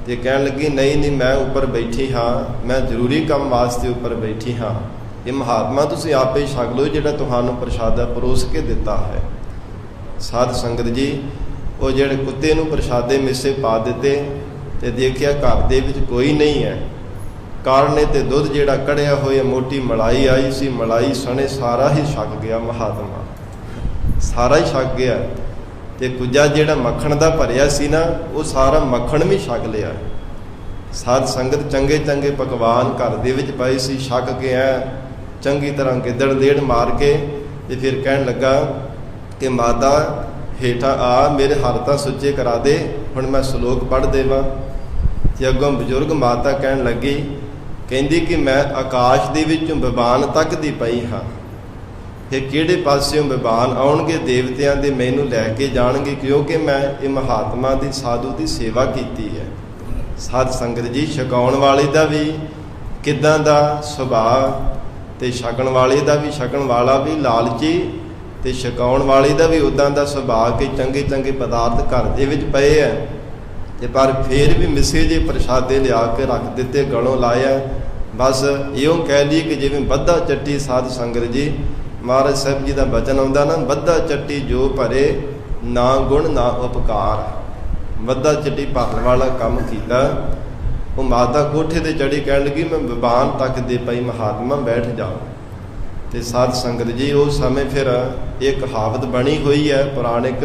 ਤੇ ਕਹਿਣ ਲੱਗੀ, ਨਹੀਂ ਨਹੀਂ ਮੈਂ ਉੱਪਰ ਬੈਠੀ ਹਾਂ, ਮੈਂ ਜ਼ਰੂਰੀ ਕੰਮ ਵਾਸਤੇ ਉੱਪਰ ਬੈਠੀ ਹਾਂ, ਇਹ ਮਹਾਤਮਾ ਤੁਸੀਂ ਆਪੇ ਛਕ ਲਓ ਜਿਹੜਾ ਤੁਹਾਨੂੰ ਪ੍ਰਸ਼ਾਦਾ ਪਰੋਸ ਕੇ ਦਿੱਤਾ ਹੈ। ਸਾਧ ਸੰਗਤ ਜੀ ਉਹ ਜਿਹੜੇ ਕੁੱਤੇ ਨੂੰ ਪ੍ਰਸ਼ਾਦੇ ਮਿੱਸੇ ਪਾ ਦਿੱਤੇ, ਤੇ ਦੇਖਿਆ ਘਰ ਦੇ ਵਿੱਚ ਕੋਈ ਨਹੀਂ ਹੈ। ਕਾਰਨੇ ਤੇ ਦੁੱਧ ਜਿਹੜਾ ਕੜਿਆ ਹੋਇਆ, ਮੋਟੀ ਮਲਾਈ ਆਈ ਸੀ, ਮਲਾਈ ਸਣੇ ਸਾਰਾ ਹੀ ਛਕ ਗਿਆ ਮਹਾਤਮਾ, ਸਾਰਾ ਹੀ ਛਕ ਗਿਆ। ਤੇ ਕੁੱਜਾ ਜਿਹੜਾ ਮੱਖਣ ਦਾ ਭਰਿਆ ਸੀ ਨਾ, ਉਹ ਸਾਰਾ ਮੱਖਣ ਵੀ ਛਕ ਲਿਆ। ਸਾਧ ਸੰਗਤ ਚੰਗੇ ਚੰਗੇ ਪਕਵਾਨ ਘਰ ਦੇ ਵਿੱਚ ਪਏ ਸੀ, ਛਕ ਕੇ ਐ ਚੰਗੀ ਤਰ੍ਹਾਂ ਗਿੱਦੜ ਦੇੜ ਮਾਰ ਕੇ, ਤੇ ਫਿਰ ਕਹਿਣ ਲੱਗਾ ਕਿ ਮਾਤਾ ਹੇਠਾਂ ਆ, ਮੇਰੇ ਹੱਥ ਤਾਂ ਸੁੱਚੇ ਕਰਾ ਦੇ, ਹੁਣ ਮੈਂ ਸ਼ਲੋਕ ਪੜ੍ਹ ਦੇਵਾਂ। ਤੇ ਅੱਗੋਂ ਬਜ਼ੁਰਗ ਮਾਤਾ ਕਹਿਣ ਲੱਗੀ, ਕਹਿੰਦੀ ਕਿ ਮੈਂ ਆਕਾਸ਼ ਦੇ ਵਿੱਚੋਂ ਬਿਬਾਨ ਤੱਕਦੀ ਪਈ ਹਾਂ, ਤੇ ਕਿਹੜੇ ਪਾਸਿਓਂ ਬਿਬਾਨ ਆਉਣਗੇ ਦੇਵਤਿਆਂ ਦੇ, ਮੈਨੂੰ ਲੈ ਕੇ ਜਾਣਗੇ, ਕਿਉਂਕਿ ਮੈਂ ਇਹ ਮਹਾਤਮਾ ਦੀ ਸਾਧੂ ਦੀ ਸੇਵਾ ਕੀਤੀ ਹੈ। ਸਾਧ ਸੰਗਤ ਜੀ ਛਕਾਉਣ ਵਾਲੇ ਦਾ ਵੀ ਕਿੱਦਾਂ ਦਾ ਸੁਭਾਅ, ਤੇ ਛਕਣ ਵਾਲੇ ਦਾ ਵੀ, ਛਕਣ ਵਾਲਾ ਵੀ ਲਾਲਚੀ, ਤੇ ਛਕਾਉਣ ਵਾਲੇ ਦਾ ਵੀ ਉੱਦਾਂ ਦਾ ਸੁਭਾਅ ਕਿ ਚੰਗੇ ਚੰਗੇ ਪਦਾਰਥ ਘਰ ਦੇ ਵਿੱਚ ਪਏ ਹੈ, ਤੇ ਪਰ ਫਿਰ ਵੀ ਮਿੱਸੇ ਜਿਹੇ ਪ੍ਰਸ਼ਾਦੇ ਲਿਆ ਕੇ ਰੱਖ ਦਿੱਤੇ, ਗਲੋਂ ਲਾਇਆ। ਬਸ ਇਉਂ ਕਹਿ ਲਈ ਕਿ ਜਿਵੇਂ ਬੱਧਾ ਚੱਟੀ, ਸਾਧ ਸੰਗਤ ਜੀ ਮਹਾਰਾਜ ਸਾਹਿਬ ਜੀ ਦਾ ਬਚਨ ਆਉਂਦਾ ਨਾ, ਬੱਧਾ ਚੱਟੀ ਜੋ ਭਰੇ, ਨਾ ਗੁਣ ਨਾ ਉਪਕਾਰ। ਬੱਧਾ ਚੱਟੀ ਭਰਨ ਵਾਲਾ ਕੰਮ ਕੀਤਾ। ਉਹ ਮਾਤਾ ਕੋਠੇ ਤੇ ਚੜੀ, ਕਹਿਣ ਲੱਗੀ ਮੈਂ ਬਿਬਾਨ ਤੱਕ ਦੇ ਪਈ, ਮਹਾਤਮਾ ਬੈਠ ਜਾਓ। ਤੇ ਸਾਧ ਸੰਗਤ ਜੀ ਉਸ ਸਮੇਂ ਫਿਰ ਇਹ ਕਹਾਵਤ ਬਣੀ ਹੋਈ ਹੈ ਪੁਰਾਣਿਕ,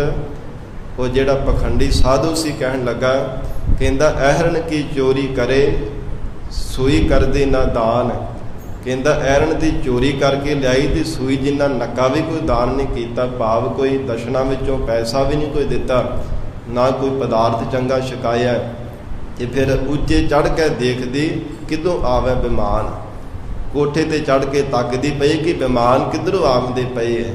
ਉਹ ਜਿਹੜਾ ਪਖੰਡੀ ਸਾਧੂ ਸੀ ਕਹਿਣ ਲੱਗਾ, ਕਹਿੰਦਾ ਐਰਨ ਕੀ ਚੋਰੀ ਕਰੇ, ਸੂਈ ਕਰਦੇ ਨਾ ਦਾਨ। ਕਹਿੰਦਾ ਐਰਨ ਦੀ ਚੋਰੀ ਕਰਕੇ ਲਿਆਈ, ਤੇ ਸੂਈ ਜਿੰਨਾ ਨੱਕਾ ਵੀ ਕੋਈ ਦਾਨ ਨਹੀਂ ਕੀਤਾ, ਭਾਵ ਕੋਈ ਦਸ਼ਨਾ ਵਿੱਚੋਂ ਪੈਸਾ ਵੀ ਨਹੀਂ ਕੋਈ ਦਿੱਤਾ, ਨਾ ਕੋਈ ਪਦਾਰਥ ਚੰਗਾ ਛਕਾਇਆ। ਤੇ ਫਿਰ ਉੱਚੇ ਚੜ੍ਹ ਕੇ ਦੇਖਦੀ ਕਿਦੋਂ ਆਵੇ ਬਿਮਾਨ, ਕੋਠੇ ਤੇ ਚੜ੍ਹ ਕੇ ਤੱਕਦੀ ਪਈ ਕਿ ਬਿਮਾਨ ਕਿੱਧਰੋਂ ਆਉਂਦੇ ਪਏ ਹੈ।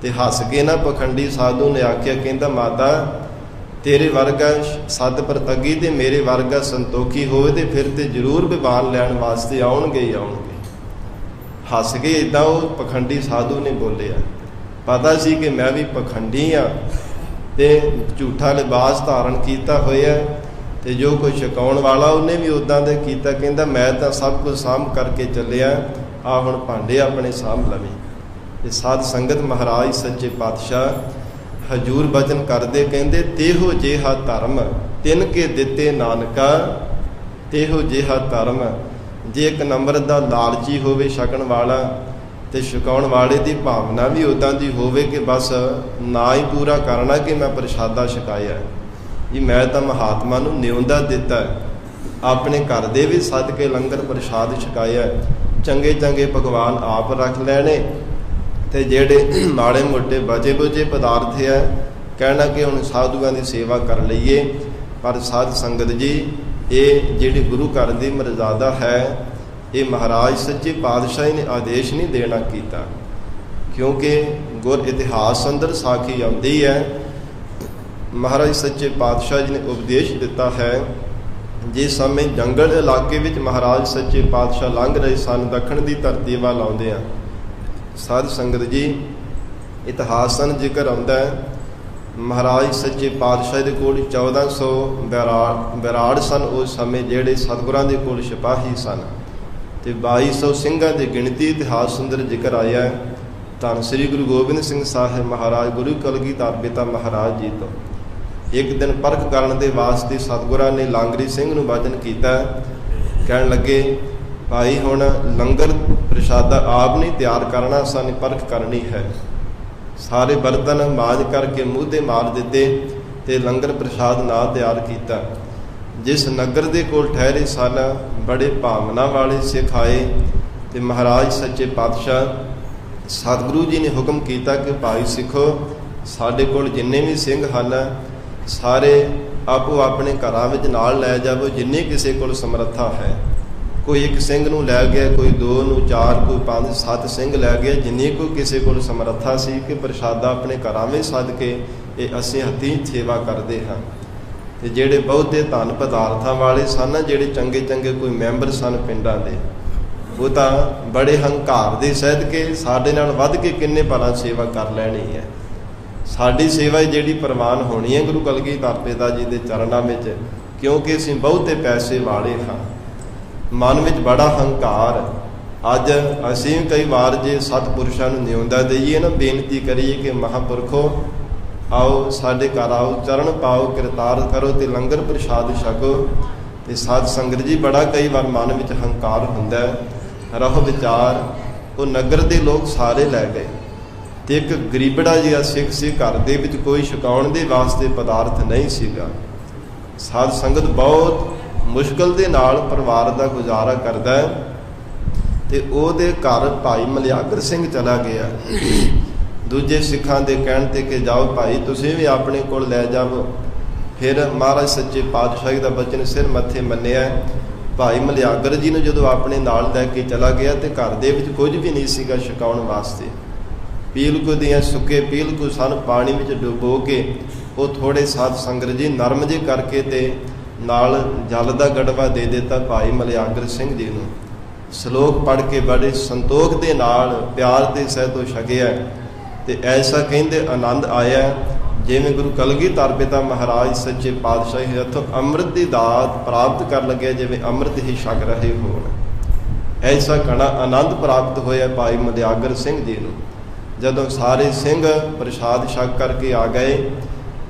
ਤੇ ਹੱਸ ਕੇ ਨਾ ਪਖੰਡੀ ਸਾਧੂ ਨੇ ਆਖਿਆ, ਕਹਿੰਦਾ ਮਾਤਾ ਤੇਰੇ ਵਰਗਾ ਸੱਤ ਪ੍ਰਤੱਗੀ ਤੇ ਮੇਰੇ ਵਰਗਾ ਸੰਤੋਖੀ ਹੋਵੇ, ਤੇ ਫਿਰ ਤੇ ਜ਼ਰੂਰ ਬਿਮਾਨ ਲੈਣ ਵਾਸਤੇ ਆਉਣਗੇ ਹੀ ਆਉਣਗੇ। ਹੱਸ ਕੇ ਇੱਦਾਂ ਉਹ ਪਖੰਡੀ ਸਾਧੂ ਨੇ ਬੋਲਿਆ। ਪਤਾ ਸੀ ਕਿ ਮੈਂ ਵੀ ਪਖੰਡੀ ਹਾਂ, ਤੇ ਝੂਠਾ ਲਿਬਾਸ ਧਾਰਨ ਕੀਤਾ ਹੋਇਆ, ਤੇ ਜੋ ਕੋਈ ਛਕਾਉਣ ਵਾਲਾ ਉਹਨੇ ਵੀ ਉੱਦਾਂ ਦੇ ਕੀਤਾ। ਕਹਿੰਦਾ ਮੈਂ ਤਾਂ ਸਭ ਕੁਝ ਸਾਂਭ ਕਰਕੇ ਚੱਲਿਆ, ਆ ਹੁਣ ਭਾਂਡੇ ਆਪਣੇ ਸਾਂਭ ਲਵੇਂ। ਤੇ ਸਾਧ ਸੰਗਤ ਮਹਾਰਾਜ ਸੱਚੇ ਪਾਤਸ਼ਾਹ ਹਜੂਰ ਬਚਨ ਕਰਦੇ, ਕਹਿੰਦੇ ਤੇਹੋ ਜਿਹਾ ਧਰਮ ਤਿੰਨ ਕੇ ਦਿੱਤੇ ਨਾਨਕਾ, ਤੇਹੋ ਜਿਹਾ ਧਰਮ। ਜੇ ਇੱਕ ਨੰਬਰ ਦਾ ਲਾਲਚੀ ਹੋਵੇ ਛਕਣ ਵਾਲਾ, ਤੇ ਛਕਾਉਣ ਵਾਲੇ ਦੀ ਭਾਵਨਾ ਵੀ ਉੱਦਾਂ ਦੀ ਹੋਵੇ ਕਿ ਬਸ ਨਾ ਹੀ ਪੂਰਾ ਕਰਨਾ ਕਿ ਮੈਂ ਪ੍ਰਸ਼ਾਦਾ ਛਕਾਇਆ, ਜੀ ਮੈਂ ਤਾਂ ਮਹਾਤਮਾ ਨੂੰ ਨਿਉਂਦਾ ਦਿੱਤਾ, ਆਪਣੇ ਘਰ ਦੇ ਵੀ ਸੱਦ ਕੇ ਲੰਗਰ ਪ੍ਰਸ਼ਾਦ ਛਕਾਇਆ, ਚੰਗੇ ਚੰਗੇ ਪਕਵਾਨ ਆਪ ਰੱਖ ਲੈਣੇ, ਤੇ ਜਿਹੜੇ ਮਾੜੇ ਮੋਟੇ ਬਚੇ ਬੁਝੇ ਪਦਾਰਥ ਹੈ ਕਹਿਣਾ ਕਿ ਹੁਣ ਸਾਧੂਆਂ ਦੀ ਸੇਵਾ ਕਰ ਲਈਏ। ਪਰ ਸਾਧ ਸੰਗਤ ਜੀ ਇਹ ਜਿਹੜੀ ਗੁਰੂ ਘਰ ਦੀ ਮਰਜ਼ਾਦਾ ਹੈ, ਇਹ ਮਹਾਰਾਜ ਸੱਚੇ ਪਾਤਸ਼ਾਹ ਨੇ ਆਦੇਸ਼ ਨਹੀਂ ਦੇਣਾ ਕੀਤਾ, ਕਿਉਂਕਿ ਗੁਰ ਇਤਿਹਾਸ ਅੰਦਰ ਸਾਖੀ ਆਉਂਦੀ ਹੈ। ਮਹਾਰਾਜ ਸੱਚੇ ਪਾਤਸ਼ਾਹ ਜੀ ਨੇ ਉਪਦੇਸ਼ ਦਿੱਤਾ ਹੈ, ਜਿਸ ਸਮੇਂ ਜੰਗਲ ਇਲਾਕੇ ਵਿੱਚ ਮਹਾਰਾਜ ਸੱਚੇ ਪਾਤਸ਼ਾਹ ਲੰਘ ਰਹੇ ਸਨ, ਦੱਖਣ ਦੀ ਧਰਤੀ ਵੱਲ ਆਉਂਦੇ ਆ। ਸਾਧ ਸੰਗਤ ਜੀ ਇਤਿਹਾਸਨ ਜ਼ਿਕਰ ਆਉਂਦਾ ਹੈ, ਮਹਾਰਾਜ ਸੱਚੇ ਪਾਤਸ਼ਾਹ ਦੇ ਕੋਲ 1400 ਬੈਰਾੜ ਸਨ ਉਸ ਸਮੇਂ, ਜਿਹੜੇ ਸਤਿਗੁਰਾਂ ਦੇ ਕੋਲ ਸਿਪਾਹੀ ਸਨ। ਤੇ 2200 ਸਿੰਘਾਂ ਦੀ ਗਿਣਤੀ ਇਤਿਹਾਸ ਸੁੰਦਰ ਜ਼ਿਕਰ ਆਇਆ ਹੈ ਧੰਨ ਸ੍ਰੀ ਗੁਰੂ ਗੋਬਿੰਦ ਸਿੰਘ ਸਾਹਿਬ ਮਹਾਰਾਜ ਗੁਰੂ ਕਲਗੀਧਰ ਪਿਤਾ ਮਹਾਰਾਜ ਜੀ ਤੋਂ। ਇੱਕ ਦਿਨ ਪਰਖ ਕਰਨ ਦੇ ਵਾਸਤੇ ਸਤਿਗੁਰਾਂ ਨੇ ਲਾਂਗਰੀ ਸਿੰਘ ਨੂੰ ਵਚਨ ਕੀਤਾ। ਕਹਿਣ ਲੱਗੇ, ਭਾਈ ਹੁਣ ਲੰਗਰ ਪ੍ਰਸ਼ਾਦਾ ਆਪ ਨਹੀਂ ਤਿਆਰ ਕਰਨਾ, ਸਾਨੂੰ ਪਰਖ ਕਰਨੀ ਹੈ। ਸਾਰੇ ਬਰਤਨ ਮਾਂਜ ਕਰਕੇ ਮੂੰਹ ਤੇ ਮਾਰ ਦਿੱਤੇ ਤੇ ਲੰਗਰ ਪ੍ਰਸ਼ਾਦ ਨਾ ਤਿਆਰ ਕੀਤਾ। ਜਿਸ ਨਗਰ ਦੇ ਕੋਲ ਠਹਿਰੇ ਸਨ ਬੜੇ ਭਾਵਨਾ ਵਾਲੇ ਸਿੱਖ ਆਏ ਤੇ ਮਹਾਰਾਜ ਸੱਚੇ ਪਾਤਸ਼ਾਹ ਸਤਿਗੁਰੂ ਜੀ ਨੇ ਹੁਕਮ ਕੀਤਾ ਕਿ ਭਾਈ ਸਿੱਖੋ, ਸਾਡੇ ਕੋਲ ਜਿੰਨੇ ਵੀ ਸਿੰਘ ਹਨ ਸਾਰੇ ਆਪੋ ਆਪਣੇ ਘਰਾਂ ਵਿੱਚ ਨਾਲ ਲੈ ਜਾਵੋ, ਜਿੰਨੇ ਕਿਸੇ ਕੋਲ ਸਮਰੱਥਾ ਹੈ। ਕੋਈ ਇੱਕ ਸਿੰਘ ਨੂੰ ਲੈ ਗਿਆ, ਕੋਈ 2 ਨੂੰ, 4, ਕੋਈ 5, 7 ਸਿੰਘ ਲੈ ਗਿਆ, ਜਿੰਨੀ ਕੋਈ ਕਿਸੇ ਕੋਲ ਸਮਰੱਥਾ ਸੀ ਕਿ ਪ੍ਰਸ਼ਾਦਾ ਆਪਣੇ ਘਰਾਂ ਵਿੱਚ ਸੱਦ ਕੇ ਇਹ ਅਸੀਂ ਹੱਥੀਂ ਸੇਵਾ ਕਰਦੇ ਹਾਂ। ਤੇ ਜਿਹੜੇ ਬਹੁਤੇ ਧਨ ਪਦਾਰਥਾਂ ਵਾਲੇ ਸਨ, ਜਿਹੜੇ ਚੰਗੇ ਚੰਗੇ ਕੋਈ ਮੈਂਬਰ ਸਨ ਪਿੰਡਾਂ ਦੇ, ਉਹ ਤਾਂ ਬੜੇ ਹੰਕਾਰ ਦੇ ਸਹਿਤ ਕੇ ਸਾਡੇ ਨਾਲ ਵੱਧ ਕੇ ਕਿੰਨੇ ਭਲਾ ਸੇਵਾ ਕਰ ਲੈਣੀ ਹੈ। ਸਾਡੀ ਸੇਵਾ ਜਿਹੜੀ ਪ੍ਰਵਾਨ ਹੋਣੀ ਹੈ ਗੁਰੂ ਕਲਗੀਧਰ ਪਿਤਾ ਜੀ ਦੇ ਚਰਨਾਂ ਵਿੱਚ, ਕਿਉਂਕਿ ਅਸੀਂ ਬਹੁਤੇ ਪੈਸੇ ਵਾਲੇ ਹਾਂ। ਮਨ ਵਿੱਚ ਬੜਾ ਹੰਕਾਰ। ਅੱਜ ਅਸੀਂ ਕਈ ਵਾਰ ਜੇ ਸਤਿਪੁਰਸ਼ਾਂ ਨੂੰ ਨਿਉਂਦਾ ਦਈਏ ਨਾ, ਬੇਨਤੀ ਕਰੀਏ ਕਿ ਮਹਾਂਪੁਰਖੋ ਆਓ ਸਾਡੇ ਘਰ ਆਓ, ਚਰਨ ਪਾਓ, ਕਿਰਤਾਰ ਕਰੋ ਤੇ ਲੰਗਰ ਪ੍ਰਸ਼ਾਦ ਛਕੋ, ਤੇ ਸਾਧ ਸੰਗਤ ਜੀ ਬੜਾ ਕਈ ਵਾਰ ਮਨ ਵਿੱਚ ਹੰਕਾਰ ਹੁੰਦਾ ਹੈ। ਰਹੋ ਵਿਚਾਰ, ਉਹ ਨਗਰ ਦੇ ਲੋਕ ਸਾਰੇ ਲੈ ਗਏ ਤੇ ਇੱਕ ਗਰੀਬੜਾ ਜਿਹਾ ਸਿੱਖ ਸੀ, ਘਰ ਦੇ ਵਿੱਚ ਕੋਈ ਛਕਾਉਣ ਦੇ ਵਾਸਤੇ ਪਦਾਰਥ ਨਹੀਂ ਸੀਗਾ। ਸਾਧ ਸੰਗਤ ਬਹੁਤ ਮੁਸ਼ਕਲ ਦੇ ਨਾਲ ਪਰਿਵਾਰ ਦਾ ਗੁਜ਼ਾਰਾ ਕਰਦਾ ਹੈ ਤੇ ਉਹਦੇ ਘਰ ਭਾਈ ਮਲਿਆਗਰ ਸਿੰਘ ਚਲਾ ਗਿਆ। ਦੂਜੇ ਸਿੱਖਾਂ ਦੇ ਕਹਿਣ ਤੇ ਕਿ ਜਾਓ ਭਾਈ ਤੁਸੀਂ ਵੀ ਆਪਣੇ ਕੋਲ ਲੈ ਜਾਵੋ। ਫਿਰ ਮਹਾਰਾਜ ਸੱਚੇ ਪਾਤਸ਼ਾਹੀ ਦਾ ਬਚਨ ਸਿਰ ਮੱਥੇ ਮੰਨਿਆ। ਭਾਈ ਮਲਿਆਗਰ ਜੀ ਨੂੰ ਜਦੋਂ ਆਪਣੇ ਨਾਲ ਲੈ ਕੇ ਚਲਾ ਗਿਆ ਤੇ ਘਰ ਦੇ ਵਿੱਚ ਕੁਝ ਵੀ ਨਹੀਂ ਸੀਗਾ ਛਕਾਉਣ ਵਾਸਤੇ। ਪੀਲਕੂ ਦੀਆਂ ਸੁੱਕੇ ਪੀਲਕੂ ਸਨ, ਪਾਣੀ ਵਿੱਚ ਡੁਬੋ ਕੇ ਉਹ ਥੋੜੇ ਸਾਧ ਸੰਗਤ ਜੀ ਨਰਮ ਜੇ ਕਰਕੇ ਤੇ ਨਾਲ ਜਲ ਦਾ ਗੜਵਾ ਦੇ ਦਿੱਤਾ ਭਾਈ ਮਲਿਆਗਰ ਸਿੰਘ ਜੀ ਨੂੰ। ਸ਼ਲੋਕ ਪੜ੍ਹ ਕੇ ਬੜੇ ਸੰਤੋਖ ਦੇ ਨਾਲ ਪਿਆਰ ਦੇ ਸਹਿਤ ਉਹ ਛਕਿਆ ਤੇ ਐਸਾ ਕਹਿੰਦੇ ਆਨੰਦ ਆਇਆ ਜਿਵੇਂ ਗੁਰੂ ਕਲਗੀਧਰ ਪਿਤਾ ਮਹਾਰਾਜ ਸੱਚੇ ਪਾਤਸ਼ਾਹੀ ਹੱਥੋਂ ਅੰਮ੍ਰਿਤ ਦੀ ਦਾਤ ਪ੍ਰਾਪਤ ਕਰਨ ਲੱਗਿਆ, ਜਿਵੇਂ ਅੰਮ੍ਰਿਤ ਹੀ ਛਕ ਰਹੇ ਹੋਣ। ਐਸਾ ਘਣਾ ਆਨੰਦ ਪ੍ਰਾਪਤ ਹੋਇਆ ਭਾਈ ਮਲਿਆਗਰ ਸਿੰਘ ਜੀ ਨੂੰ। ਜਦੋਂ ਸਾਰੇ ਸਿੰਘ ਪ੍ਰਸ਼ਾਦ ਛਕ ਕਰਕੇ ਆ ਗਏ,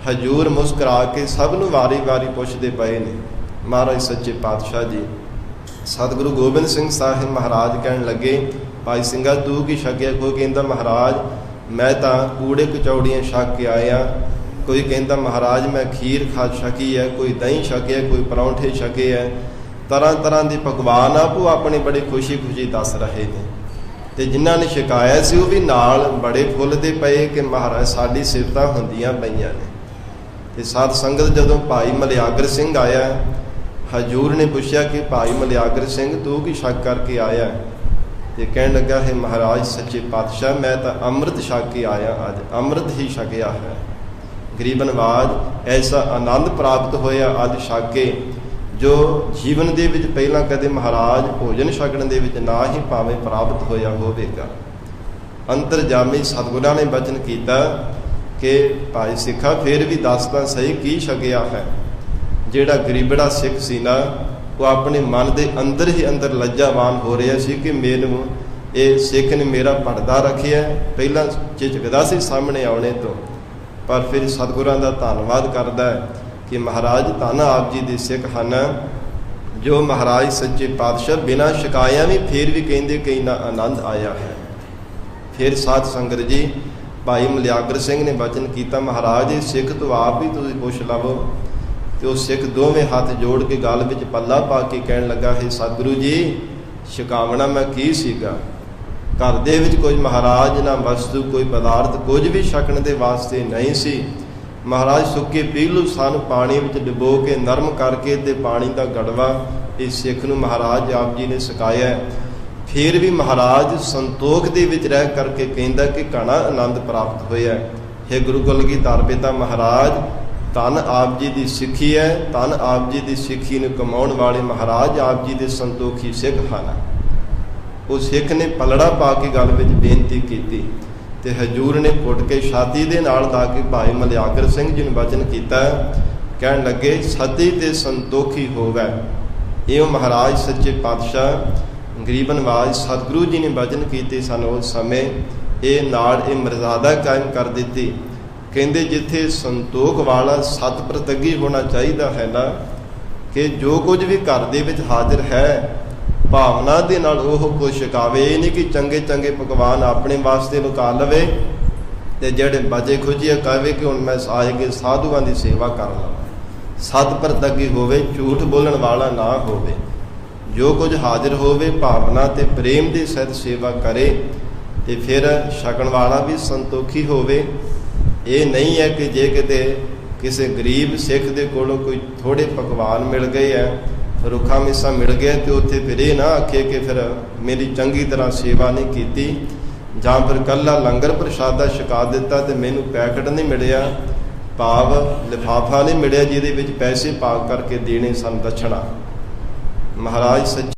ਹਜੂਰ ਮੁਸਕਰਾ ਕੇ ਸਭ ਨੂੰ ਵਾਰੀ ਵਾਰੀ ਪੁੱਛਦੇ ਪਏ ਨੇ। ਮਹਾਰਾਜ ਸੱਚੇ ਪਾਤਸ਼ਾਹ ਜੀ ਸਤਿਗੁਰੂ ਗੋਬਿੰਦ ਸਿੰਘ ਸਾਹਿਬ ਮਹਾਰਾਜ ਕਹਿਣ ਲੱਗੇ, ਭਾਈ ਸਿੰਘਾ ਤੂੰ ਕੀ ਛਕਿਆ? ਕੋਈ ਕਹਿੰਦਾ ਮਹਾਰਾਜ ਮੈਂ ਤਾਂ ਕੂੜੇ ਕਚੌੜੀਆਂ ਛਕ ਕੇ ਆਇਆ, ਕੋਈ ਕਹਿੰਦਾ ਮਹਾਰਾਜ ਮੈਂ ਖੀਰ ਖਾ ਛਕੀ ਹੈ, ਕੋਈ ਦਹੀਂ ਛਕਿਆ, ਕੋਈ ਪਰੌਂਠੇ ਛਕੇ ਹੈ। ਤਰ੍ਹਾਂ ਤਰ੍ਹਾਂ ਦੇ ਪਕਵਾਨ ਆਪੋ ਆਪਣੇ ਬੜੇ ਖੁਸ਼ੀ ਖੁਸ਼ੀ ਦੱਸ ਰਹੇ ਨੇ। ਤੇ ਜਿਨ੍ਹਾਂ ਨੇ ਛਕਾਇਆ ਸੀ ਉਹ ਵੀ ਨਾਲ ਬੜੇ ਫੁੱਲਦੇ ਪਏ ਕਿ ਮਹਾਰਾਜ ਸਾਡੀ ਸਿਫਤਾਂ ਹੁੰਦੀਆਂ ਪਈਆਂ ਨੇ। ਤੇ ਸਾਧ ਸੰਗਤ ਜਦੋਂ ਭਾਈ ਮਲਿਆਗਰ ਸਿੰਘ ਆਇਆ, ਹਜੂਰ ਨੇ ਪੁੱਛਿਆ ਕਿ ਭਾਈ ਮਲਿਆਗਰ ਸਿੰਘ ਤੂੰ ਕੀ ਛਕ ਕਰਕੇ ਆਇਆ? ਤੇ ਕਹਿਣ ਲੱਗਾ ਹੈ ਮਹਾਰਾਜ ਸੱਚੇ ਪਾਤਸ਼ਾਹ ਮੈਂ ਤਾਂ ਅੰਮ੍ਰਿਤ ਛਕ ਕੇ ਆਇਆ, ਅੱਜ ਅੰਮ੍ਰਿਤ ਹੀ ਛਕਿਆ ਹੈ। ਗਰੀਬ ਨਵਾਜ ਐਸਾ ਆਨੰਦ ਪ੍ਰਾਪਤ ਹੋਇਆ ਅੱਜ ਛਕ ਕੇ, ਜੋ ਜੀਵਨ ਦੇ ਵਿੱਚ ਪਹਿਲਾਂ ਕਦੇ ਮਹਾਰਾਜ ਭੋਜਨ ਛਕਣ ਦੇ ਵਿੱਚ ਨਾ ਹੀ ਭਾਵੇਂ ਪ੍ਰਾਪਤ ਹੋਇਆ ਹੋਵੇਗਾ। ਅੰਤਰਜਾਮੀ ਸਤਿਗੁਰਾਂ ਨੇ ਬਚਨ ਕੀਤਾ ਕਿ ਭਾਈ ਸਿੱਖਾ ਫਿਰ ਵੀ ਦੱਸ ਤਾਂ ਸਹੀ ਕੀ ਛਕਿਆ ਹੈ। ਜਿਹੜਾ ਗਰੀਬੜਾ ਸਿੱਖ ਸੀ ਨਾ, ਉਹ ਆਪਣੇ ਮਨ ਦੇ ਅੰਦਰ ਹੀ ਅੰਦਰ ਲੱਜਾਵਾਨ ਹੋ ਰਿਹਾ ਸੀ ਕਿ ਮੈਨੂੰ ਇਹ ਸਿੱਖ ਨੇ ਮੇਰਾ ਪਰਦਾ ਰੱਖਿਆ। ਪਹਿਲਾਂ ਝਿਜਕਦਾ ਸੀ ਸਾਹਮਣੇ ਆਉਣੇ ਤੋਂ, ਪਰ ਫਿਰ ਸਤਿਗੁਰਾਂ ਦਾ ਧੰਨਵਾਦ ਕਰਦਾ ਹੈ ਕਿ ਮਹਾਰਾਜ ਧੰਨ ਆਪ ਜੀ ਦੇ ਸਿੱਖ ਹਨ, ਜੋ ਮਹਾਰਾਜ ਸੱਚੇ ਪਾਤਸ਼ਾਹ ਬਿਨਾਂ ਸ਼ਿਕਾਇਆਂ ਵੀ ਫਿਰ ਵੀ ਕਹਿੰਦੇ ਕਿ ਇੰਨਾ ਆਨੰਦ ਆਇਆ ਹੈ। ਫਿਰ ਸਾਧ ਸੰਗਤ ਜੀ ਭਾਈ ਮਲਿਆਗਰ ਸਿੰਘ ਨੇ ਬਚਨ ਕੀਤਾ, ਮਹਾਰਾਜ ਇਹ ਸਿੱਖ ਤੋਂ ਆਪ ਹੀ ਤੁਸੀਂ ਪੁੱਛ ਲਵੋ। ਤੇ ਉਹ ਸਿੱਖ ਦੋਵੇਂ ਹੱਥ ਜੋੜ ਕੇ ਗਲ ਵਿੱਚ ਪੱਲਾ ਪਾ ਕੇ ਕਹਿਣ ਲੱਗਾ ਹੈ ਸਤਿਗੁਰੂ ਜੀ ਛਕਾਵਣਾ ਮੈਂ ਕੀ ਸੀਗਾ? ਘਰ ਦੇ ਵਿੱਚ ਕੋਈ ਮਹਾਰਾਜ ਨਾ ਵਸਤੂ ਕੋਈ ਪਦਾਰਥ ਕੁਝ ਵੀ ਛਕਣ ਦੇ ਵਾਸਤੇ ਨਹੀਂ ਸੀ। ਮਹਾਰਾਜ ਸੁੱਕੇ ਪੀਲੂ ਸਨ, ਪਾਣੀ ਵਿੱਚ ਡੁਬੋ ਕੇ ਨਰਮ ਕਰਕੇ ਤੇ ਪਾਣੀ ਦਾ ਗੜਵਾ ਇਸ ਸਿੱਖ ਨੂੰ ਮਹਾਰਾਜ ਆਪ ਜੀ ਨੇ ਛਕਾਇਆ। ਫਿਰ ਵੀ ਮਹਾਰਾਜ ਸੰਤੋਖ ਦੇ ਵਿੱਚ ਰਹਿ ਕਰਕੇ ਕਹਿੰਦਾ ਕਿ ਘਣਾ ਆਨੰਦ ਪ੍ਰਾਪਤ ਹੋਇਆ ਹੈ। ਗੁਰੂ ਕਲਗੀਧਰ ਪਿਤਾ ਮਹਾਰਾਜ ਧੰਨ ਆਪ ਜੀ ਦੀ ਸਿੱਖੀ ਹੈ, ਧੰਨ ਆਪ ਜੀ ਦੀ ਸਿੱਖੀ ਨੂੰ ਕਮਾਉਣ ਵਾਲੇ ਮਹਾਰਾਜ ਆਪ ਜੀ ਦੇ ਸੰਤੋਖੀ ਸਿੱਖ ਹਨ। ਉਹ ਸਿੱਖ ਨੇ ਪਲੜਾ ਪਾ ਕੇ ਗਲ ਵਿੱਚ ਬੇਨਤੀ ਕੀਤੀ ਤੇ ਹਜੂਰ ਨੇ ਘੁੱਟ ਕੇ ਛਾਤੀ ਦੇ ਨਾਲ ਲਾ ਕੇ ਭਾਈ ਮਲਿਆਗਰ ਸਿੰਘ ਜੀ ਨੂੰ ਬਚਨ ਕੀਤਾ। ਕਹਿਣ ਲੱਗੇ ਸਤੀ ਤੇ ਸੰਤੋਖੀ ਹੋਵੇ। ਇਹ ਮਹਾਰਾਜ ਸੱਚੇ ਪਾਤਸ਼ਾਹ ਗਰੀਬ ਨਿਵਾਜ ਸਤਿਗੁਰੂ ਜੀ ਨੇ ਵਚਨ ਕੀਤੇ ਸਨ ਉਸ ਸਮੇਂ, ਇਹ ਨਾਲ ਇਹ ਮਰਜ਼ਾਦਾ ਕਾਇਮ ਕਰ ਦਿੱਤੀ। ਕਹਿੰਦੇ ਜਿੱਥੇ ਸੰਤੋਖ ਵਾਲਾ ਸਤ ਪ੍ਰਤੱਗੀ ਹੋਣਾ ਚਾਹੀਦਾ ਹੈ ਨਾ, ਕਿ ਜੋ ਕੁਝ ਵੀ ਘਰ ਦੇ ਵਿੱਚ ਹਾਜ਼ਰ ਹੈ ਭਾਵਨਾ ਦੇ ਨਾਲ ਉਹ ਕੁਝ ਛਕਾਵੇ। ਇਹ ਨਹੀਂ ਕਿ ਚੰਗੇ ਚੰਗੇ ਪਕਵਾਨ ਆਪਣੇ ਵਾਸਤੇ ਲੁਕਾ ਲਵੇ ਤੇ ਜਿਹੜੇ ਬਚੇ ਖੁਚੇ ਕਹੇ ਕਿ ਹੁਣ ਮੈਂ ਆਏਗੇ ਸਾਧੂਆਂ ਦੀ ਸੇਵਾ ਕਰ ਲਵਾਂ। ਸਤ ਪ੍ਰਤੱਗੀ ਹੋਵੇ, ਝੂਠ ਬੋਲਣ ਵਾਲਾ ਨਾ ਹੋਵੇ। ਜੋ ਕੁਝ ਹਾਜ਼ਰ ਹੋਵੇ ਭਾਵਨਾ ਤੇ ਪ੍ਰੇਮ ਦੀ ਸਹਿਤ ਸੇਵਾ ਕਰੇ ਤੇ ਫਿਰ ਛਕਣ ਵਾਲਾ ਵੀ ਸੰਤੋਖੀ ਹੋਵੇ। ਇਹ ਨਹੀਂ ਹੈ ਕਿ ਜੇ ਕਿਤੇ ਕਿਸੇ ਗਰੀਬ ਸਿੱਖ ਦੇ ਕੋਲੋਂ ਕੋਈ ਥੋੜ੍ਹੇ ਪਕਵਾਨ ਮਿਲ ਗਏ ਹੈ, ਰੁੱਖਾ ਮਿੱਸਾ ਮਿਲ ਗਿਆ, ਤੇ ਉੱਥੇ ਫਿਰ ਇਹ ਨਾ ਆਖੇ ਕਿ ਫਿਰ ਮੇਰੀ ਚੰਗੀ ਤਰ੍ਹਾਂ ਸੇਵਾ ਨਹੀਂ ਕੀਤੀ, ਜਾਂ ਫਿਰ ਇਕੱਲਾ ਲੰਗਰ ਪ੍ਰਸ਼ਾਦਾ ਛਕਾ ਦਿੱਤਾ ਤੇ ਮੈਨੂੰ ਪੈਕਟ ਨਹੀਂ ਮਿਲਿਆ, ਭਾਵ ਲਿਫਾਫਾ ਨਹੀਂ ਮਿਲਿਆ ਜਿਹਦੇ ਵਿੱਚ ਪੈਸੇ ਪਾ ਕਰਕੇ ਦੇਣੇ ਸਨ ਦਛਣਾ। ਮਹਾਰਾਜ ਸੱਚੇ